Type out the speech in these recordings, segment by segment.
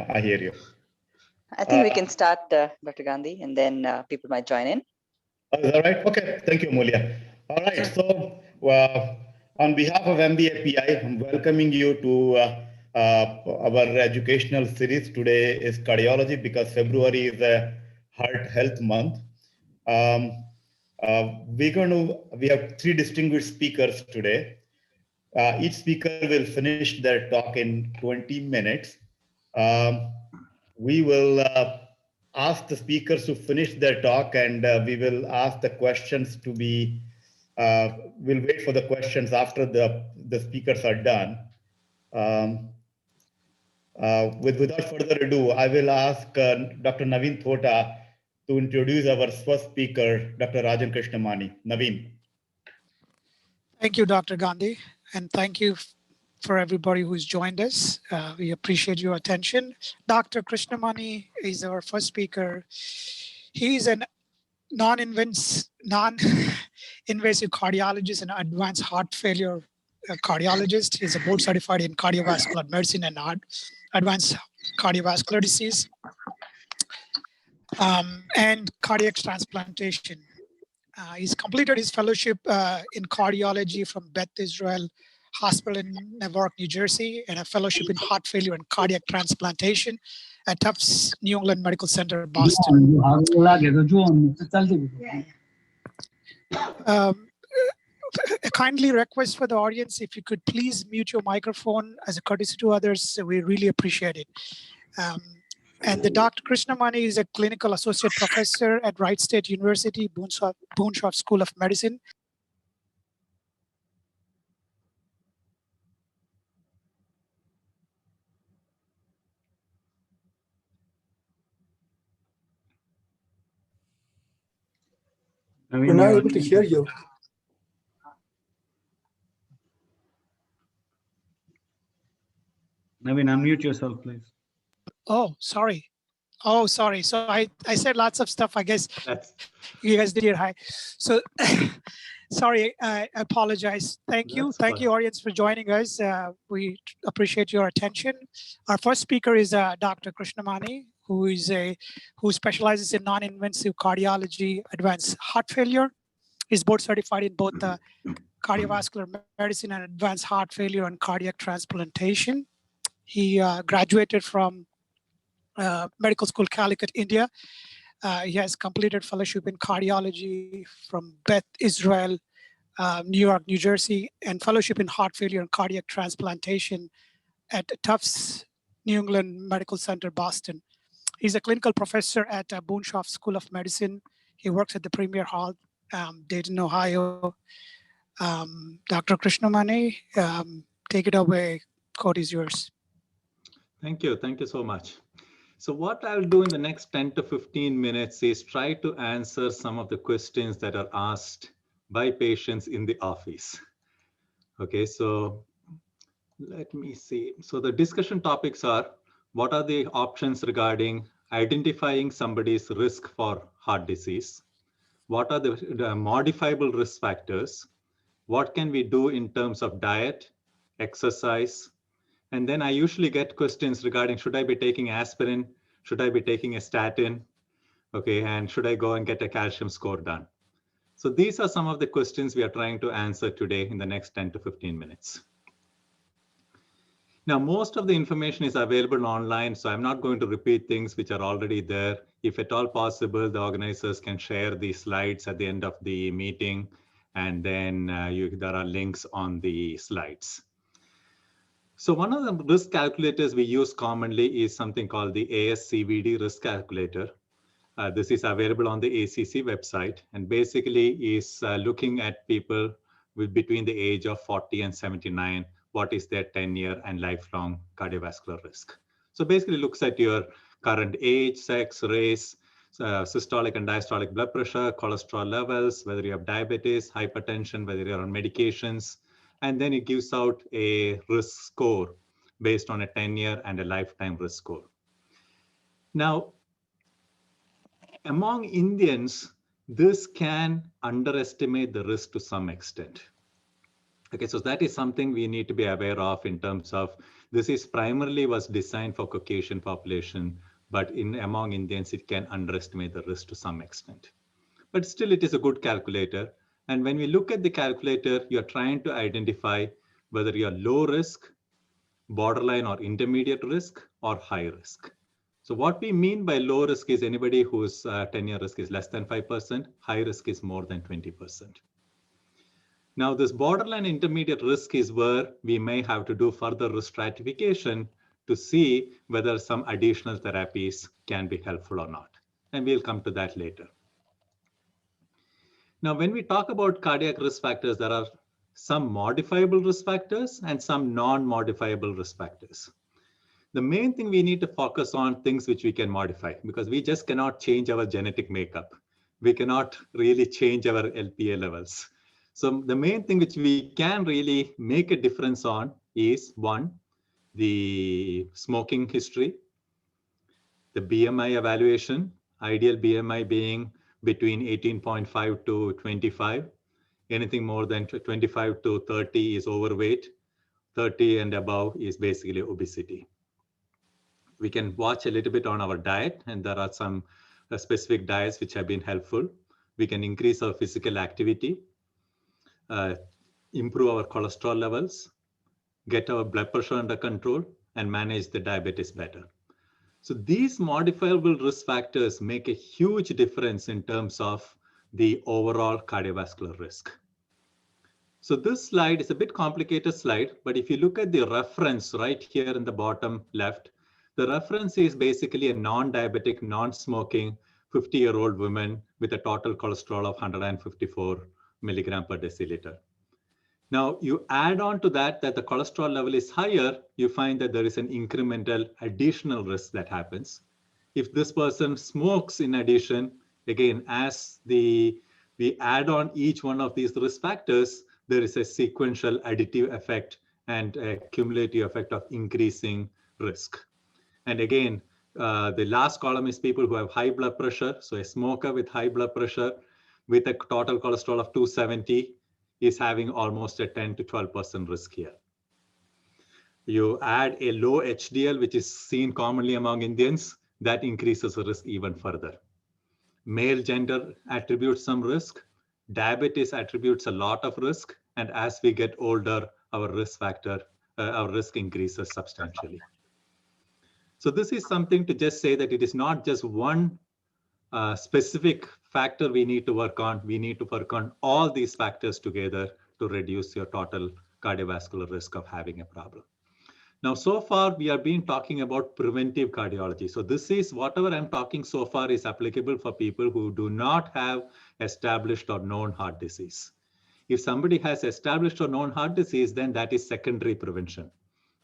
I hear you. I think we can start, Dr. Gandhi, and then people might join in. Is that right? Okay. Thank you, Amulya. All right. So, on behalf of MVAPI, I'm welcoming you to our educational series. Today is cardiology because February is a heart health month. We have three distinguished speakers today. Each speaker will finish their talk in 20 minutes. We will ask the speakers to finish their talk, and we will ask the questions to be, we'll wait for the questions after the speakers are done. Without further ado, I will ask Dr. Naveen Thota to introduce our first speaker, Dr. Rajan Krishnamani. Naveen. Thank you, Dr. Gandhi, and thank you for everybody who's joined us. We appreciate your attention. Dr. Krishnamani is our first speaker. He's an non-invasive cardiologist and advanced heart failure cardiologist. He's a board certified in cardiovascular medicine and advanced cardiovascular disease and cardiac transplantation. He's completed his fellowship in cardiology from Beth Israel Hospital in Newark, New Jersey, and a fellowship in heart failure and cardiac transplantation at Tufts New England Medical Center, Boston. A kindly request for the audience, if you could please mute your microphone as a courtesy to others, we really appreciate it. And the Dr. Krishnamani is a clinical associate professor at Wright State University, Boonshoff School of Medicine. We're not able to hear you. Naveen, unmute yourself, please. Oh, sorry. Oh, sorry. So I said lots of stuff. I guess you guys did hear hi. So sorry, I apologize. Thank you. Thank you, audience, for joining us. We appreciate your attention. Our first speaker is Dr. Krishnamani, who specializes in non-invasive cardiology, advanced heart failure. He's board certified in both cardiovascular medicine and advanced heart failure and cardiac transplantation. He graduated from Medical School, Calicut, India. He has completed fellowship in cardiology from Beth Israel, New York, New Jersey, and fellowship in heart failure and cardiac transplantation at Tufts New England Medical Center, Boston. He's a clinical professor at Boonshoff School of Medicine. He works at the Premier Hall, Dayton, Ohio. Dr. Krishnamani, take it away. Code is yours. Thank you. Thank you so much. So what I'll do in the next 10 to 15 minutes is try to answer some of the questions that are asked by patients in the office. Okay, so let me see. So the discussion topics are, what are the options regarding identifying somebody's risk for heart disease? What are the modifiable risk factors? What can we do in terms of diet, exercise? And then I usually get questions regarding, should I be taking aspirin? Should I be taking a statin? Okay, and should I go and get a calcium score done? So these are some of the questions we are trying to answer today in the next 10 to 15 minutes. Now, most of the information is available online, so I'm not going to repeat things which are already there. If at all possible, the organizers can share the slides at the end of the meeting, and then there are links on the slides. So one of the risk calculators we use commonly is something called the ASCVD risk calculator. This is available on the ACC website, and basically is looking at people with between the age of 40 and 79, what is their 10-year and lifelong cardiovascular risk. So basically looks at your current age, sex, race, systolic and diastolic blood pressure, cholesterol levels, whether you have diabetes, hypertension, whether you're on medications, and then it gives out a risk score based on a 10-year and a lifetime risk score. Now, among Indians, this can underestimate the risk to some extent. Okay, so that is something we need to be aware of in terms of This is primarily was designed for Caucasian population, but among Indians, it can underestimate the risk to some extent. But still, it is a good calculator. And when we look at the calculator, you're trying to identify whether you're low risk, borderline or intermediate risk, or high risk. So what we mean by low risk is anybody whose 10-year risk is less than 5%, high risk is more than 20%. Now, this borderline intermediate risk is where we may have to do further risk stratification to see whether some additional therapies can be helpful or not. And we'll come to that later. Now, when we talk about cardiac risk factors, there are some modifiable risk factors and some non-modifiable risk factors. The main thing we need to focus on things which we can modify, because we just cannot change our genetic makeup. We cannot really change our LPA levels. So the main thing which we can really make a difference on is one, the smoking history, the BMI evaluation, ideal BMI being between 18.5 to 25. Anything more than 25 to 30 is overweight. 30 and above is basically obesity. We can watch a little bit on our diet, and there are some specific diets which have been helpful. We can increase our physical activity, improve our cholesterol levels, get our blood pressure under control, and manage the diabetes better. So these modifiable risk factors make a huge difference in terms of the overall cardiovascular risk. So this slide is a bit complicated slide, but if you look at the reference right here in the bottom left, the reference is basically a non-diabetic, non-smoking 50-year-old woman with a total cholesterol of 154 milligram per deciliter. Now you add on to that the cholesterol level is higher, you find that there is an incremental additional risk that happens. If this person smokes in addition, again, as we add on each one of these risk factors, there is a sequential additive effect and a cumulative effect of increasing risk. And again, the last column is people who have high blood pressure. So a smoker with high blood pressure with a total cholesterol of 270 is having almost a 10 to 12% risk here. You add a low HDL, which is seen commonly among Indians, that increases the risk even further. Male gender attributes some risk. Diabetes attributes a lot of risk. And as we get older, our risk factor, our risk increases substantially. So this is something to just say that it is not just one specific factor we need to work on. We need to work on all these factors together to reduce your total cardiovascular risk of having a problem. Now, so far, we have been talking about preventive cardiology. So this is whatever I'm talking so far is applicable for people who do not have established or known heart disease. If somebody has established or known heart disease, then that is secondary prevention.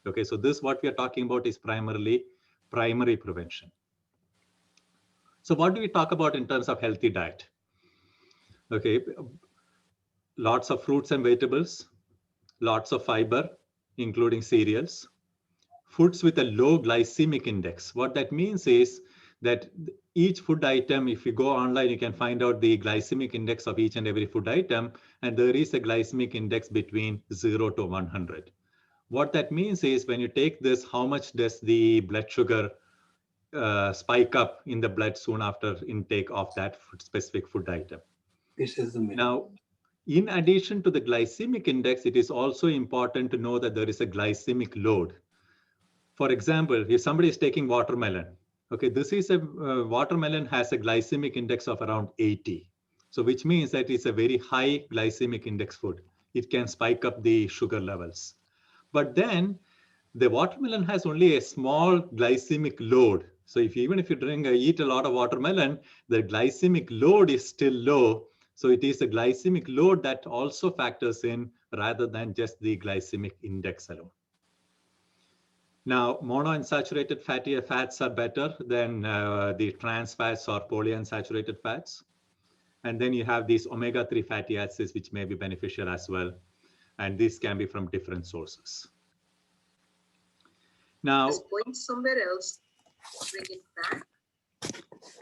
Okay, so this what we are talking about is primarily primary prevention. So what do we talk about in terms of healthy diet? Okay, lots of fruits and vegetables, lots of fiber, including cereals, foods with a low glycemic index. What that means is that each food item, if you go online, you can find out the glycemic index of each and every food item, and there is a glycemic index between 0 to 100. What that means is when you take this, how much does the blood sugar spike up in the blood soon after intake of that specific food item? This is the middle. Now, in addition to the glycemic index, it is also important to know that there is a glycemic load. For example, if somebody is taking watermelon, okay, this is a watermelon has a glycemic index of around 80. So which means that it's a very high glycemic index food. It can spike up the sugar levels. But then the watermelon has only a small glycemic load. So even if you eat a lot of watermelon, the glycemic load is still low. So it is a glycemic load that also factors in rather than just the glycemic index alone. Now, monounsaturated fatty fats are better than the trans fats or polyunsaturated fats. And then you have these omega-3 fatty acids, which may be beneficial as well. And these can be from different sources. Now, Just going somewhere else, bring it back,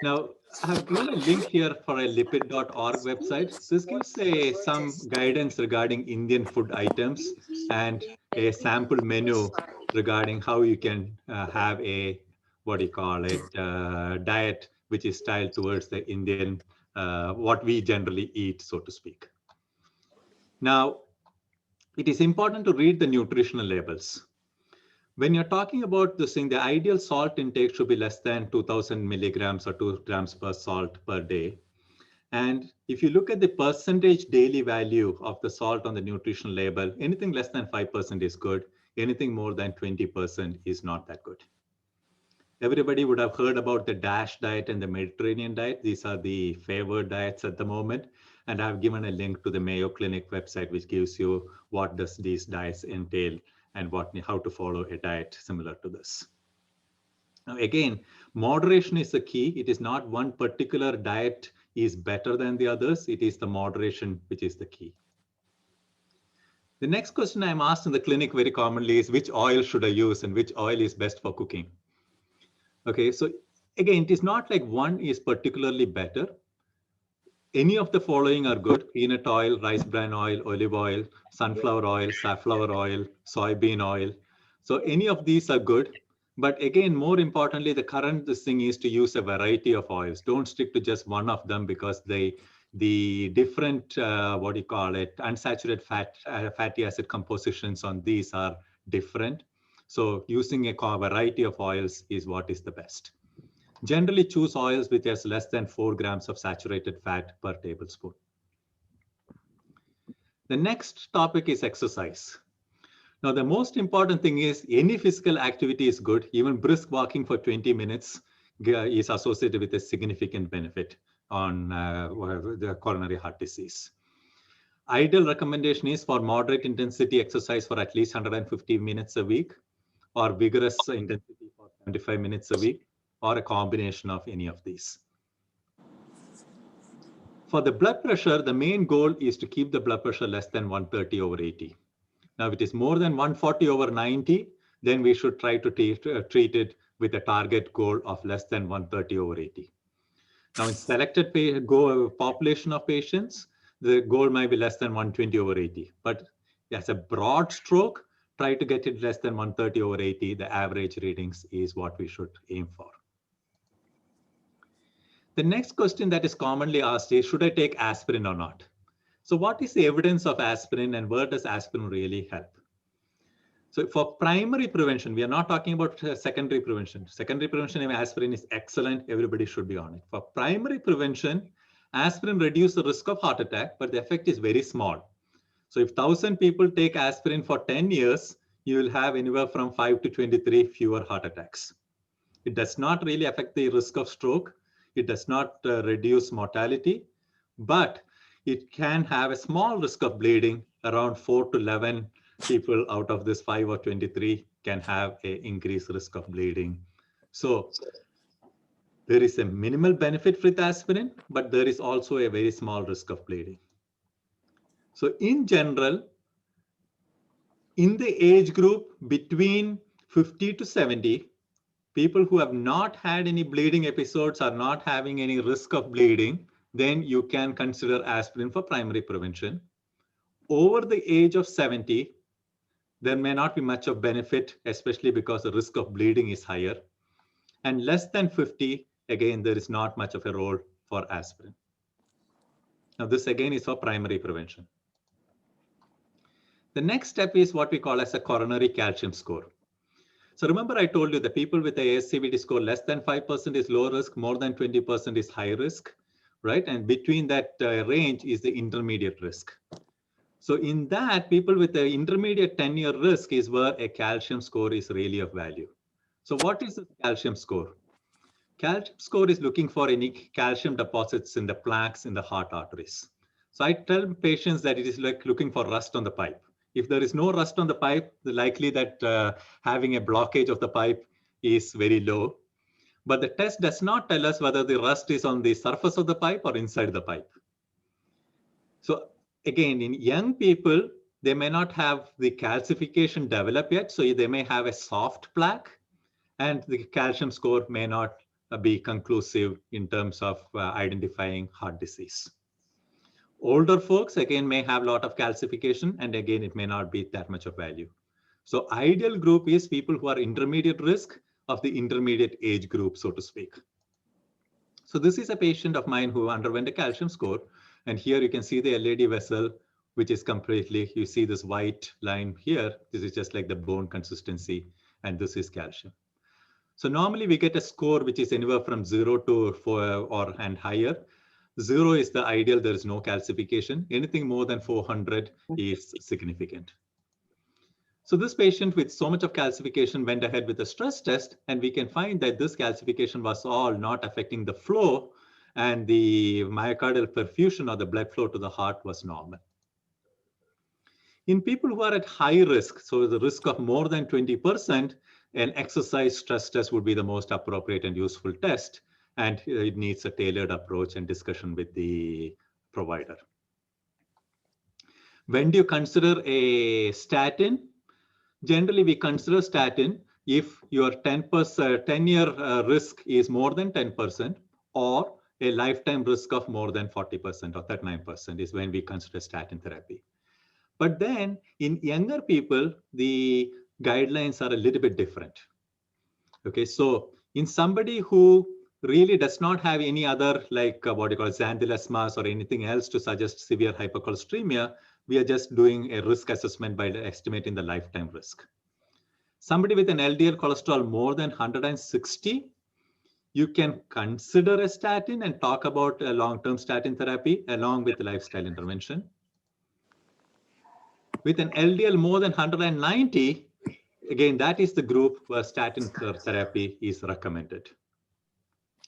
Now, I have given a link here for a lipid.org website. So this gives some guidance regarding Indian food items and a sample menu regarding how you can have a, what do you call it, diet, which is styled towards the Indian, what we generally eat, so to speak. Now, it is important to read the nutritional labels. When you're talking about this thing, the ideal salt intake should be less than 2000 milligrams or 2 grams per salt per day. And if you look at the percentage daily value of the salt on the nutritional label, anything less than 5% is good. Anything more than 20% is not that good. Everybody would have heard about the DASH diet and the Mediterranean diet. These are the favored diets at the moment. And I've given a link to the Mayo Clinic website, which gives you what does these diets entail and how to follow a diet similar to this. Now, again, moderation is the key. It is not one particular diet is better than the others. It is the moderation which is the key. The next question I'm asked in the clinic very commonly is which oil should I use and which oil is best for cooking? Okay, so again, it is not like one is particularly better. Any of the following are good: peanut oil, rice bran oil, olive oil, sunflower oil, safflower oil, soybean oil. So any of these are good. But again, more importantly, the current thing is to use a variety of oils. Don't stick to just one of them because the different, unsaturated fatty acid compositions on these are different. So using a variety of oils is what is the best. Generally choose oils which has less than 4 grams of saturated fat per tablespoon. The next topic is exercise. Now, the most important thing is any physical activity is good. Even brisk walking for 20 minutes is associated with a significant benefit on the coronary heart disease. Ideal recommendation is for moderate intensity exercise for at least 150 minutes a week, or vigorous intensity for 75 minutes a week, or a combination of any of these. For the blood pressure, the main goal is to keep the blood pressure less than 130/80. Now, if it is more than 140/90, then we should try to treat it with a target goal of less than 130/80. Now, in selected population of patients, the goal might be less than 120/80. But as a broad stroke, try to get it less than 130/80. The average readings is what we should aim for. The next question that is commonly asked is, should I take aspirin or not? So what is the evidence of aspirin and where does aspirin really help? So for primary prevention, we are not talking about secondary prevention. Secondary prevention of aspirin is excellent. Everybody should be on it. For primary prevention, aspirin reduces the risk of heart attack, but the effect is very small. So if 1,000 people take aspirin for 10 years, you will have anywhere from 5 to 23 fewer heart attacks. It does not really affect the risk of stroke. It does not reduce mortality, but it can have a small risk of bleeding. Around 4 to 11 people out of this 5 or 23 can have an increased risk of bleeding. So there is a minimal benefit with aspirin, but there is also a very small risk of bleeding. So in general, in the age group between 50 to 70, people who have not had any bleeding episodes are not having any risk of bleeding, then you can consider aspirin for primary prevention. Over the age of 70, there may not be much of benefit, especially because the risk of bleeding is higher. And less than 50, again, there is not much of a role for aspirin. Now, this again is for primary prevention. The next step is what we call as a coronary calcium score. So remember, I told you the people with a ASCVD score less than 5% is low risk, more than 20% is high risk, right? And between that range is the intermediate risk. So in that, people with the intermediate 10-year risk is where a calcium score is really of value. So what is the calcium score? Calcium score is looking for any calcium deposits in the plaques in the heart arteries. So I tell patients that it is like looking for rust on the pipe. If there is no rust on the pipe, the likely that having a blockage of the pipe is very low. But the test does not tell us whether the rust is on the surface of the pipe or inside the pipe. So again, in young people, they may not have the calcification develop yet. So they may have a soft plaque and the calcium score may not be conclusive in terms of identifying heart disease. Older folks, again, may have a lot of calcification, and again, it may not be that much of value. So ideal group is people who are intermediate risk of the intermediate age group, so to speak. So this is a patient of mine who underwent a calcium score. And here you can see the LAD vessel, which is completely, you see this white line here. This is just like the bone consistency, and this is calcium. So normally we get a score which is anywhere from 0 to 4 and higher. 0 is the ideal, there is no calcification. Anything more than 400 is significant. So this patient with so much of calcification went ahead with a stress test, and we can find that this calcification was all not affecting the flow, and the myocardial perfusion or the blood flow to the heart was normal. In people who are at high risk, so the risk of more than 20%, an exercise stress test would be the most appropriate and useful test, and it needs a tailored approach and discussion with the provider. When do you consider a statin? Generally, we consider statin if your 10-year risk is more than 10%, or a lifetime risk of more than 40% or 39% is when we consider statin therapy. But then in younger people, the guidelines are a little bit different. Okay, so in somebody who really does not have any other, like what you call xanthelasmas or anything else to suggest severe hypercholesteremia, we are just doing a risk assessment by estimating the lifetime risk. Somebody with an LDL cholesterol more than 160, you can consider a statin and talk about a long-term statin therapy along with lifestyle intervention. With an LDL more than 190, again, that is the group where statin therapy is recommended.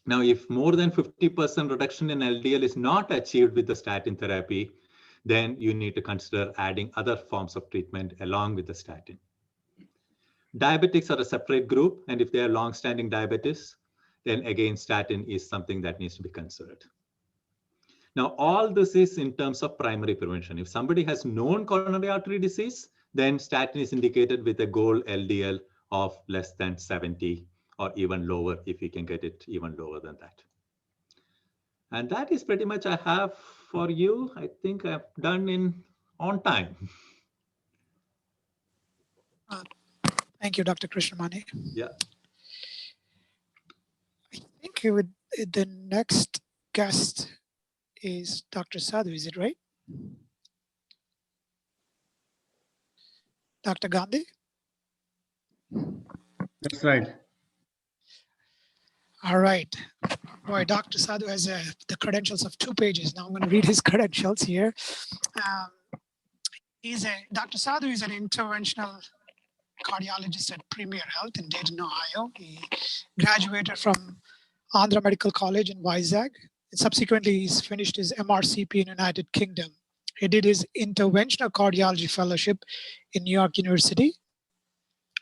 Now, if more than 50% reduction in LDL is not achieved with the statin therapy, then you need to consider adding other forms of treatment along with the statin. Diabetics are a separate group, and if they are long-standing diabetes, then again, statin is something that needs to be considered. Now, all this is in terms of primary prevention. If somebody has known coronary artery disease, then statin is indicated with a goal LDL of less than 70 or even lower if you can get it even lower than that. And that is pretty much I have for you. I think I've done on time. Thank you, Dr. Krishnamani. Yeah. I think the next guest is Dr. Sadhu, is it right? Dr. Gandhi? That's right. All right. Boy, Dr. Sadhu has the credentials of 2 pages. Now I'm going to read his credentials here. Dr. Sadhu is an interventional cardiologist at Premier Health in Dayton, Ohio. He graduated from Andhra Medical College in Vizag. And subsequently, he's finished his MRCP in United Kingdom. He did his interventional cardiology fellowship in New York University.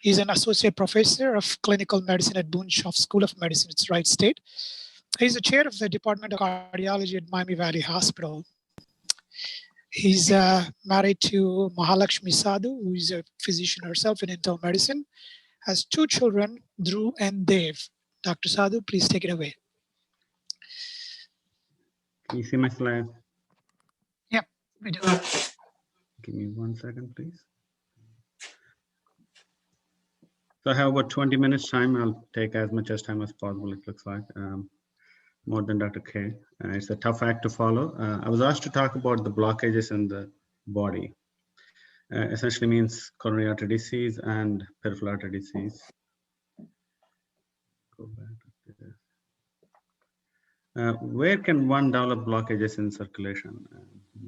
He's an associate professor of clinical medicine at Boonshoff School of Medicine, it's Wright State. He's the chair of the Department of Cardiology at Miami Valley Hospital. He's married to Mahalakshmi Sadhu, who is a physician herself in internal medicine, has 2 children, Dhruv and Dev. Dr. Sadhu, please take it away. Can you see my slide? Yep, we do. Give me 1 second, please. So I have about 20 minutes time. I'll take as much as time as possible, it looks like. More than Dr. K. It's a tough act to follow. I was asked to talk about the blockages in the body. Essentially means coronary artery disease and peripheral artery disease. Go back to this. Where can one develop blockages in circulation?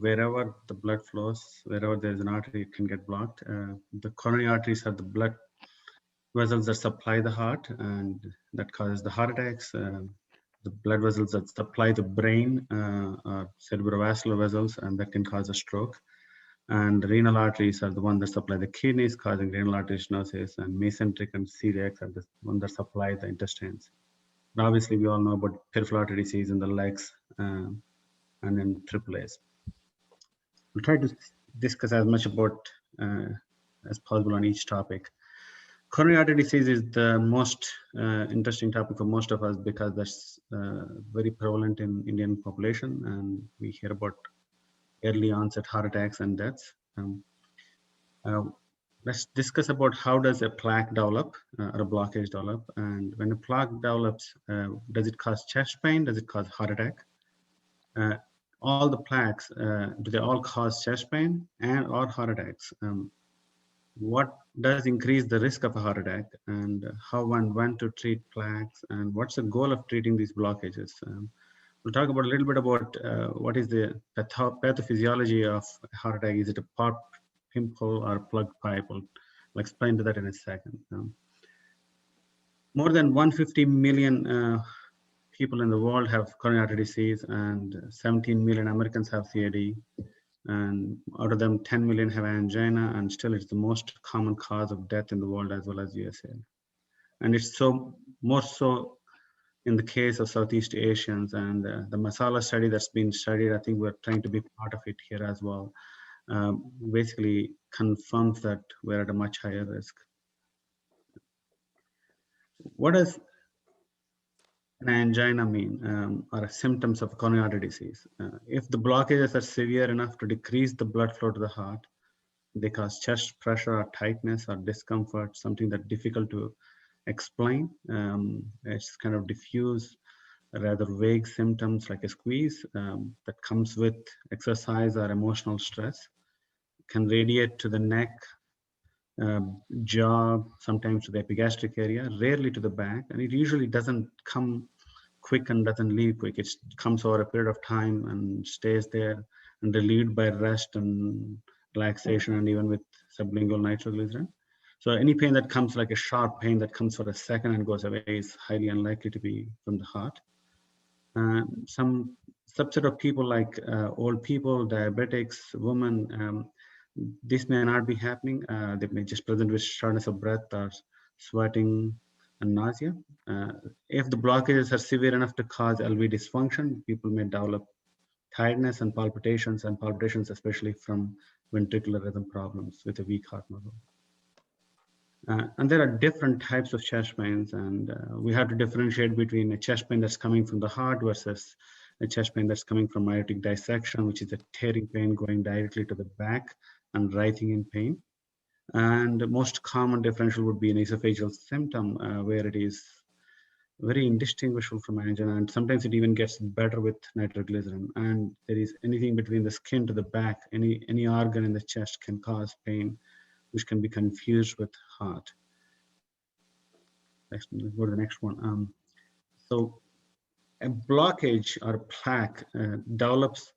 Wherever the blood flows, wherever there's an artery, it can get blocked. The coronary arteries are the blood vessels that supply the heart, and that causes the heart attacks. The blood vessels that supply the brain are cerebrovascular vessels, and that can cause a stroke. And the renal arteries are the ones that supply the kidneys, causing renal artery stenosis, and mesenteric and celiac are the ones that supply the intestines. But obviously, we all know about peripheral artery disease in the legs and in AAAs. We'll try to discuss as much about as possible on each topic. Coronary artery disease is the most interesting topic for most of us because that's very prevalent in Indian population, and we hear about early onset heart attacks and deaths. Let's discuss about how does a plaque develop or a blockage develop, and when a plaque develops, does it cause chest pain? Does it cause heart attack? All the plaques, do they all cause chest pain and or heart attacks? What does increase the risk of a heart attack, and how when to treat plaques, and what's the goal of treating these blockages? We'll talk about a little bit about what is the pathophysiology of a heart attack. Is it a pop, pimple, or plugged pipe? I'll explain to that in a second. More than 150 million people in the world have coronary artery disease, and 17 million Americans have CAD. And out of them, 10 million have angina, and still it's the most common cause of death in the world as well as USA. And it's so more so in the case of Southeast Asians, and the Masala study that's been studied, I think we're trying to be part of it here as well, basically confirms that we're at a much higher risk. What does an angina mean, or symptoms of coronary artery disease? If the blockages are severe enough to decrease the blood flow to the heart, they cause chest pressure or tightness or discomfort, something that's difficult to explain. It's kind of diffuse, rather vague symptoms like a squeeze that comes with exercise or emotional stress. It can radiate to the neck, jaw, sometimes to the epigastric area, rarely to the back, and it usually doesn't come quick and doesn't leave quick. It comes over a period of time and stays there and relieved by rest and relaxation and even with sublingual nitroglycerin. So any pain that comes like a sharp pain that comes for a second and goes away is highly unlikely to be from the heart. Some subset of people like old people, diabetics, women, this may not be happening. They may just present with shortness of breath or sweating and nausea. If the blockages are severe enough to cause LV dysfunction, people may develop tiredness and palpitations especially from ventricular rhythm problems with a weak heart muscle. And there are different types of chest pains, and we have to differentiate between a chest pain that's coming from the heart versus a chest pain that's coming from aortic dissection, which is a tearing pain going directly to the back and writhing in pain. And the most common differential would be an esophageal symptom, where it is very indistinguishable from angina, and sometimes it even gets better with nitroglycerin. And there is anything between the skin to the back, any organ in the chest can cause pain, which can be confused with heart. Let's go to the next one. So a blockage or plaque develops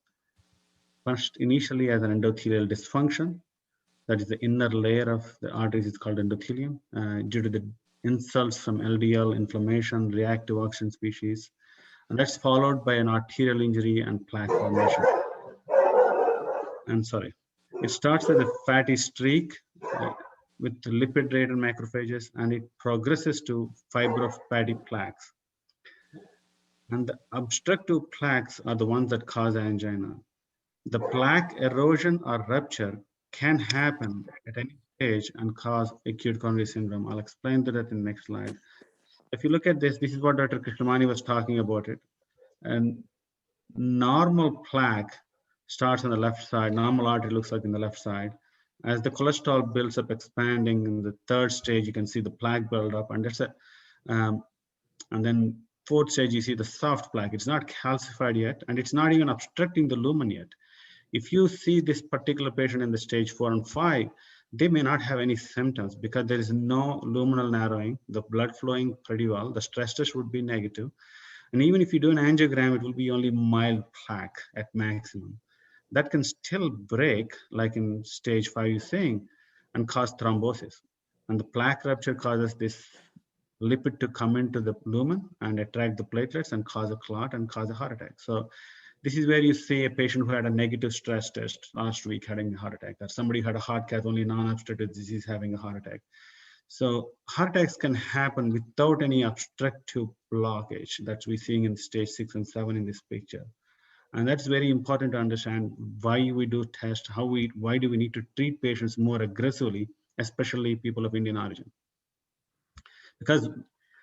first initially as an endothelial dysfunction. That is the inner layer of the arteries is called endothelium due to the insults from LDL, inflammation, reactive oxygen species. And that's followed by an arterial injury and plaque formation. It starts with a fatty streak with lipid-laden macrophages, and it progresses to fibrofatty plaques. And the obstructive plaques are the ones that cause angina. The plaque erosion or rupture can happen at any stage and cause acute coronary syndrome. I'll explain that in the next slide. If you look at this, this is what Dr. Krishnamani was talking about it. And normal plaque starts on the left side. Normal artery looks like in the left side. As the cholesterol builds up, expanding in the third stage, you can see the plaque build up, and that's and then fourth stage, you see the soft plaque. It's not calcified yet, and it's not even obstructing the lumen yet. If you see this particular patient in the stage 4 and 5, they may not have any symptoms because there is no luminal narrowing, the blood flowing pretty well, the stress test would be negative. And even if you do an angiogram, it will be only mild plaque at maximum. That can still break, like in stage 5 you're saying, and cause thrombosis. And the plaque rupture causes this lipid to come into the lumen and attract the platelets and cause a clot and cause a heart attack. So this is where you see a patient who had a negative stress test last week having a heart attack, or somebody who had a heart cath, only non-obstructive disease having a heart attack. So heart attacks can happen without any obstructive blockage that we're seeing in stage 6 and 7 in this picture. And that's very important to understand why we do test, why do we need to treat patients more aggressively, especially people of Indian origin. Because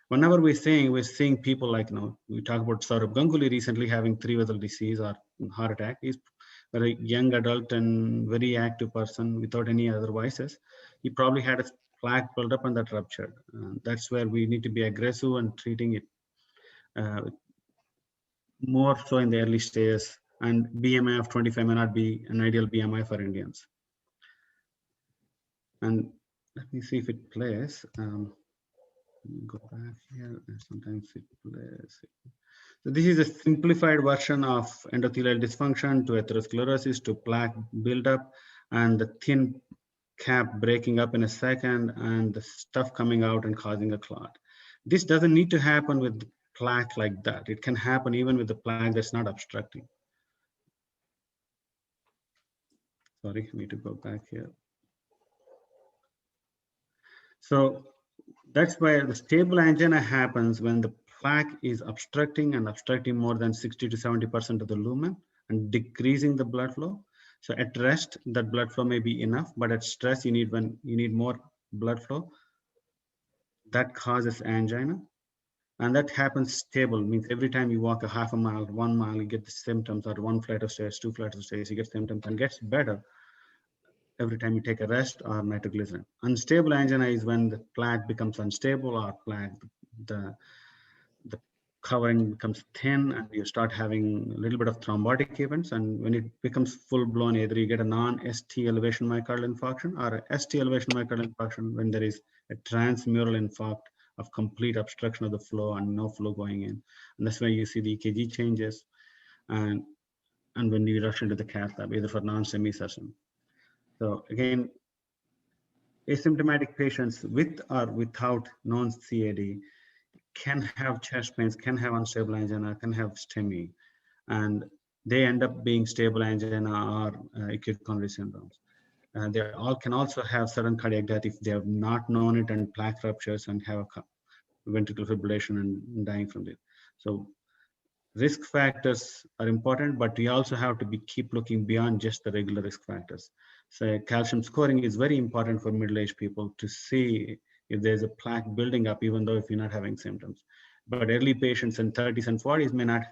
whenever we're seeing people like, we talk about Saurabh Ganguly recently having 3-vessel disease or heart attack. He's a very young adult and very active person without any other vices. He probably had a plaque buildup and that ruptured. That's where we need to be aggressive and treating it more so in the early stages. And BMI of 25 may not be an ideal BMI for Indians. And let me see if it plays. Go back here. Sometimes it plays. So this is a simplified version of endothelial dysfunction to atherosclerosis to plaque buildup and the thin cap breaking up in a second and the stuff coming out and causing a clot. This doesn't need to happen with plaque like that. It can happen even with the plaque that's not obstructing. Sorry, I need to go back here. So that's where the stable angina happens when the plaque is obstructing more than 60 to 70% of the lumen and decreasing the blood flow. So at rest, that blood flow may be enough, but at stress, you need more blood flow. That causes angina. And that happens stable, means every time you walk a half a mile, 1 mile, you get the symptoms, or 1 flight of stairs, 2 flights of stairs, you get symptoms and gets better every time you take a rest or nitroglycerin. Unstable angina is when the plaque becomes unstable or the covering becomes thin and you start having a little bit of thrombotic events. And when it becomes full blown, either you get a non-ST elevation myocardial infarction or a ST elevation myocardial infarction when there is a transmural infarct of complete obstruction of the flow and no flow going in. And that's why you see the EKG changes and when you rush into the cath lab, either for non-STEMI session. So again, asymptomatic patients with or without non-CAD can have chest pains, can have unstable angina, can have STEMI, and they end up being stable angina or acute coronary syndromes. They all can also have sudden cardiac death if they have not known it and plaque ruptures and have a ventricular fibrillation and dying from it. So risk factors are important, but we also have to keep looking beyond just the regular risk factors. So calcium scoring is very important for middle-aged people to see if there's a plaque building up, even though if you're not having symptoms. But early patients in 30s and 40s may not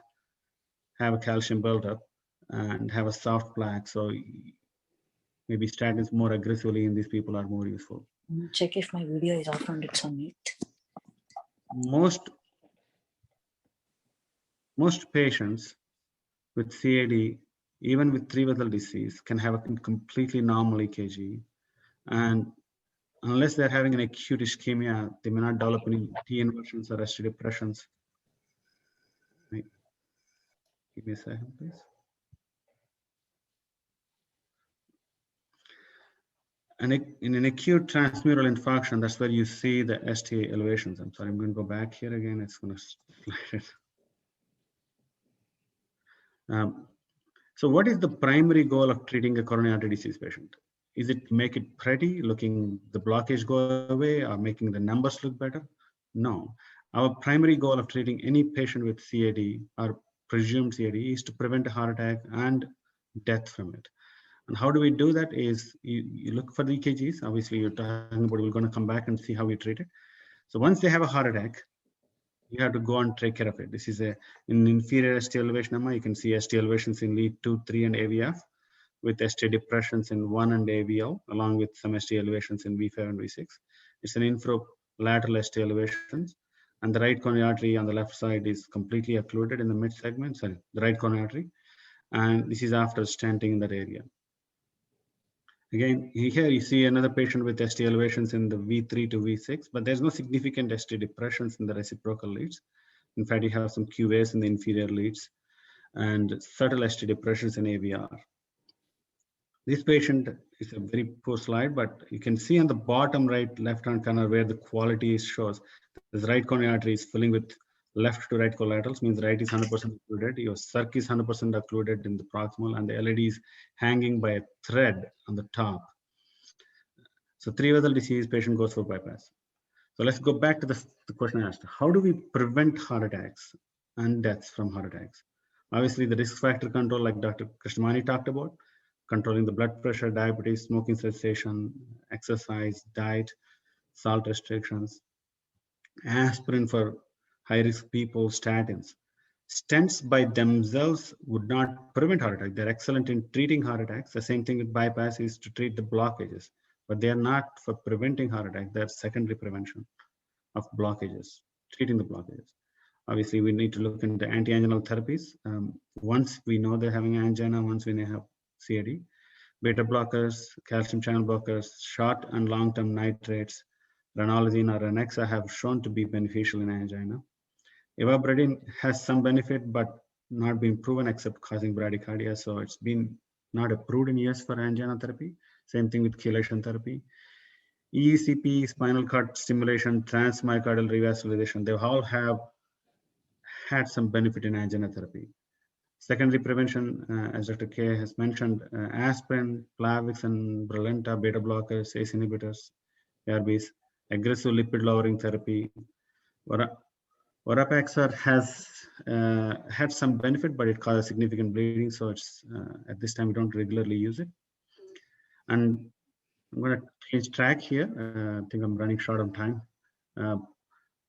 have a calcium buildup and have a soft plaque. So maybe statins more aggressively in these people are more useful. Check if my video is off and it's on mute. Most patients with CAD, even with 3-vessel disease, can have a completely normal EKG. And unless they're having an acute ischemia, they may not develop any T inversions or ST depressions. Wait. Give me a second, please. And in an acute transmural infarction, that's where you see the ST elevations. I'm sorry, I'm going to go back here again. It's going to slide it. So what is the primary goal of treating a coronary artery disease patient? Is it make it pretty, looking the blockage go away, or making the numbers look better? No. Our primary goal of treating any patient with CAD or presumed CAD is to prevent a heart attack and death from it. And how do we do that is you look for the EKGs. Obviously, you're talking about, we're going to come back and see how we treat it. So once they have a heart attack, you have to go and take care of it. This is in inferior ST elevation MI. You can see ST elevations in lead 2, 3, and AVF, with ST depressions in 1 and AVL, along with some ST elevations in V5 and V6. It's an infralateral ST elevations, and the right coronary artery on the left side is completely occluded in the mid segment, sorry, the right coronary artery. And this is after stenting in that area. Again, here you see another patient with ST elevations in the V3 to V6, but there's no significant ST depressions in the reciprocal leads. In fact, you have some QAs in the inferior leads and subtle ST depressions in AVR. This patient is a very poor slide, but you can see on the bottom right left-hand corner where the quality shows. This right coronary artery is filling with left to right collaterals, means right is 100% occluded. Your circ is 100% occluded in the proximal, and the LED is hanging by a thread on the top. So 3-vessel disease patient goes for bypass. So let's go back to the question I asked. How do we prevent heart attacks and deaths from heart attacks? Obviously, the risk factor control, like Dr. Krishnamani talked about, controlling the blood pressure, diabetes, smoking cessation, exercise, diet, salt restrictions. aspirin for high-risk people, statins. Stents by themselves would not prevent heart attack. They're excellent in treating heart attacks. The same thing with bypass is to treat the blockages, but they are not for preventing heart attack. They're secondary prevention of blockages, treating the blockages. Obviously, we need to look into anti-anginal therapies. Once we know they're having angina, once we may have CAD, beta blockers, calcium channel blockers, short and long-term nitrates, ranolazine or Ranexa have shown to be beneficial in angina. Ivabradine has some benefit, but not been proven except causing bradycardia. So it's been not approved in US for angina therapy. Same thing with chelation therapy. EECP, spinal cord stimulation, transmyocardial revascularization, they all have had some benefit in angina therapy. Secondary prevention, as Dr. K has mentioned, aspirin, Plavix, and Brilinta, beta blockers, ACE inhibitors, ARBs, aggressive lipid lowering therapy. Vorapaxar has had some benefit, but it causes significant bleeding. So it's at this time we don't regularly use it. And I'm going to change track here. I think I'm running short on time.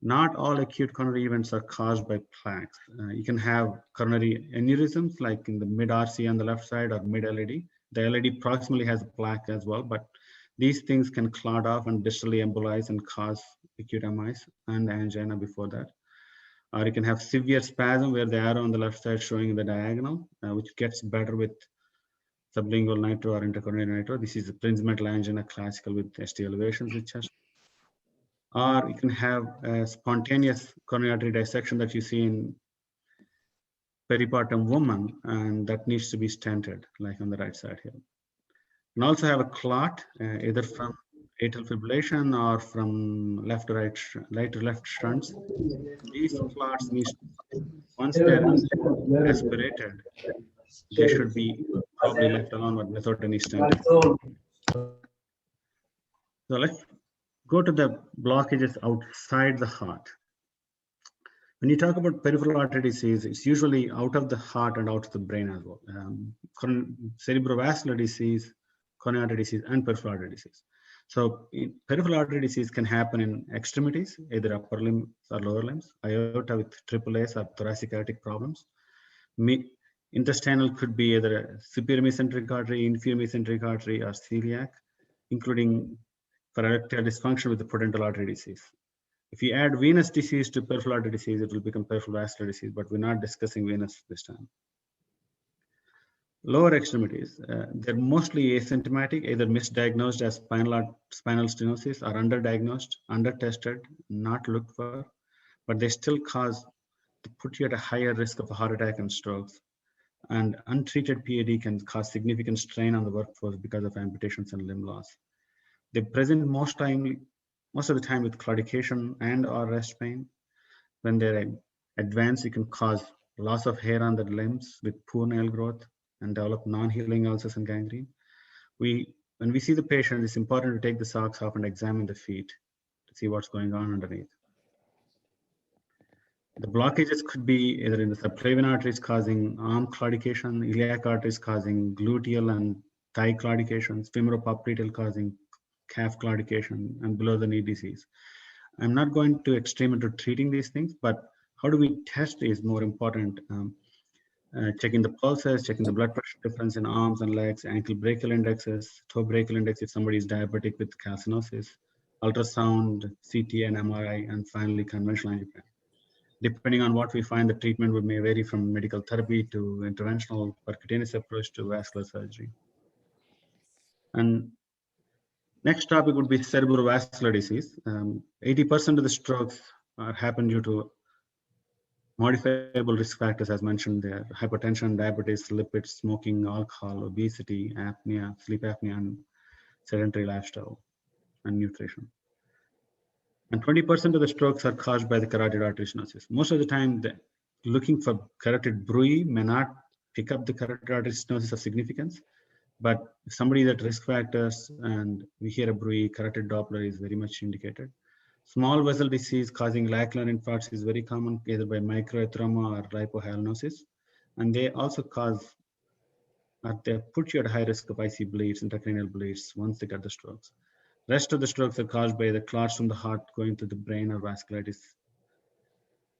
Not all acute coronary events are caused by plaques. You can have coronary aneurysms like in the mid RC on the left side or mid LAD. The LAD proximally has a plaque as well, but these things can clot off and distally embolize and cause acute MIs and angina before that. Or you can have severe spasm where the arrow on the left side showing the diagonal, which gets better with sublingual nitro or intercoronary nitro. This is the Prinzmetal angina classical with ST elevations with chest. Or you can have a spontaneous coronary artery dissection that you see in peripartum woman, and that needs to be stented, like on the right side here. You can also have a clot, either from atrial fibrillation or from left to right to left shunts. These clots need, once they're aspirated, they should be probably left alone but without any stenting. So let's go to the blockages outside the heart. When you talk about peripheral artery disease, it's usually out of the heart and out of the brain as well. Cerebrovascular disease, coronary artery disease, and peripheral artery disease. So peripheral artery disease can happen in extremities, either upper limbs or lower limbs, aorta with AAAs or thoracic aortic problems. Intestinal could be either a superior mesenteric artery, inferior mesenteric artery, or celiac, including for erectile dysfunction with the potential artery disease. If you add venous disease to peripheral artery disease, it will become peripheral vascular disease, but we're not discussing venous this time. Lower extremities, they're mostly asymptomatic, either misdiagnosed as spinal stenosis or underdiagnosed, undertested, not looked for, but they still put you at a higher risk of a heart attack and strokes. And untreated PAD can cause significant strain on the workforce because of amputations and limb loss. They present most of the time with claudication and or rest pain. When they're advanced, it can cause loss of hair on the limbs with poor nail growth and develop non-healing ulcers and gangrene. When we see the patient, it's important to take the socks off and examine the feet to see what's going on underneath. The blockages could be either in the subclavian arteries causing arm claudication, iliac arteries causing gluteal and thigh claudications, femoropopliteal causing calf claudication, and below the knee disease. I'm not going to extreme into treating these things, but how do we test is more important. Checking the pulses, checking the blood pressure difference in arms and legs, ankle brachial indexes, toe brachial index if somebody is diabetic with calcinosis, ultrasound, CT and MRI, and finally conventional angiogram. Depending on what we find, the treatment may vary from medical therapy to interventional percutaneous approach to vascular surgery. And next topic would be cerebrovascular disease. 80% of the strokes happen due to modifiable risk factors, as mentioned there: hypertension, diabetes, lipids, smoking, alcohol, obesity, apnea, sleep apnea, and sedentary lifestyle and nutrition. And 20% of the strokes are caused by the carotid artery stenosis. Most of the time, looking for carotid bruit may not pick up the carotid artery stenosis of significance, but if somebody is at risk factors and we hear a bruit, carotid Doppler is very much indicated. Small vessel disease causing lacunar infarcts is very common, either by microatheroma or lipohyalinosis. And they also they put you at high risk of IC bleeds, intracranial bleeds once they get the strokes. Rest of the strokes are caused by the clots from the heart going to the brain or vasculitis.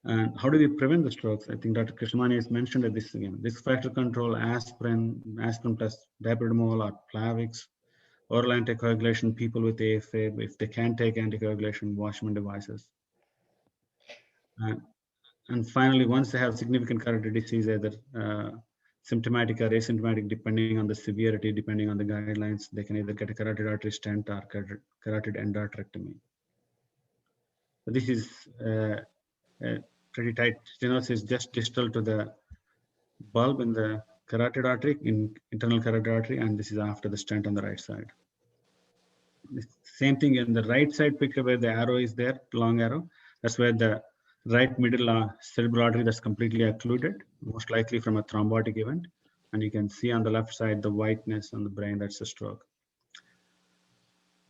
And how do we prevent the strokes? I think Dr. Krishnamani has mentioned this again. Risk factor control, aspirin plus dipridamol or Plavix, oral anticoagulation, people with AFib, if they can't take anticoagulation, Watchman devices. And finally, once they have significant carotid disease, either symptomatic or asymptomatic, depending on the severity, depending on the guidelines, they can either get a carotid artery stent or carotid endarterectomy. So this is pretty tight stenosis just distal to the bulb in the carotid artery, in internal carotid artery, and this is after the stent on the right side. Same thing in the right side picture where the arrow is there, long arrow. That's where the right middle cerebral artery that's completely occluded, most likely from a thrombotic event. And you can see on the left side the whiteness on the brain, that's a stroke.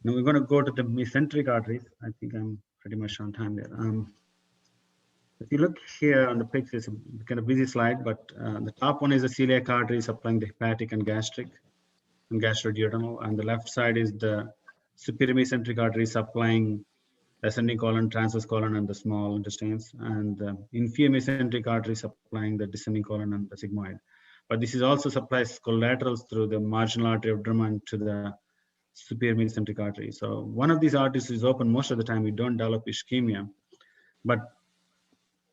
Now we're going to go to the mesenteric arteries. I think I'm pretty much on time there. If you look here on the picture, it's a kind of busy slide, but the top one is the celiac artery supplying the hepatic and gastric and gastroduodenal, and the left side is the superior mesenteric artery supplying ascending colon, transverse colon, and the small intestines, and the inferior mesenteric artery supplying the descending colon and the sigmoid. But this is also supplies collaterals through the marginal artery of Drummond to the superior mesenteric artery. So one of these arteries is open most of the time. We don't develop ischemia, but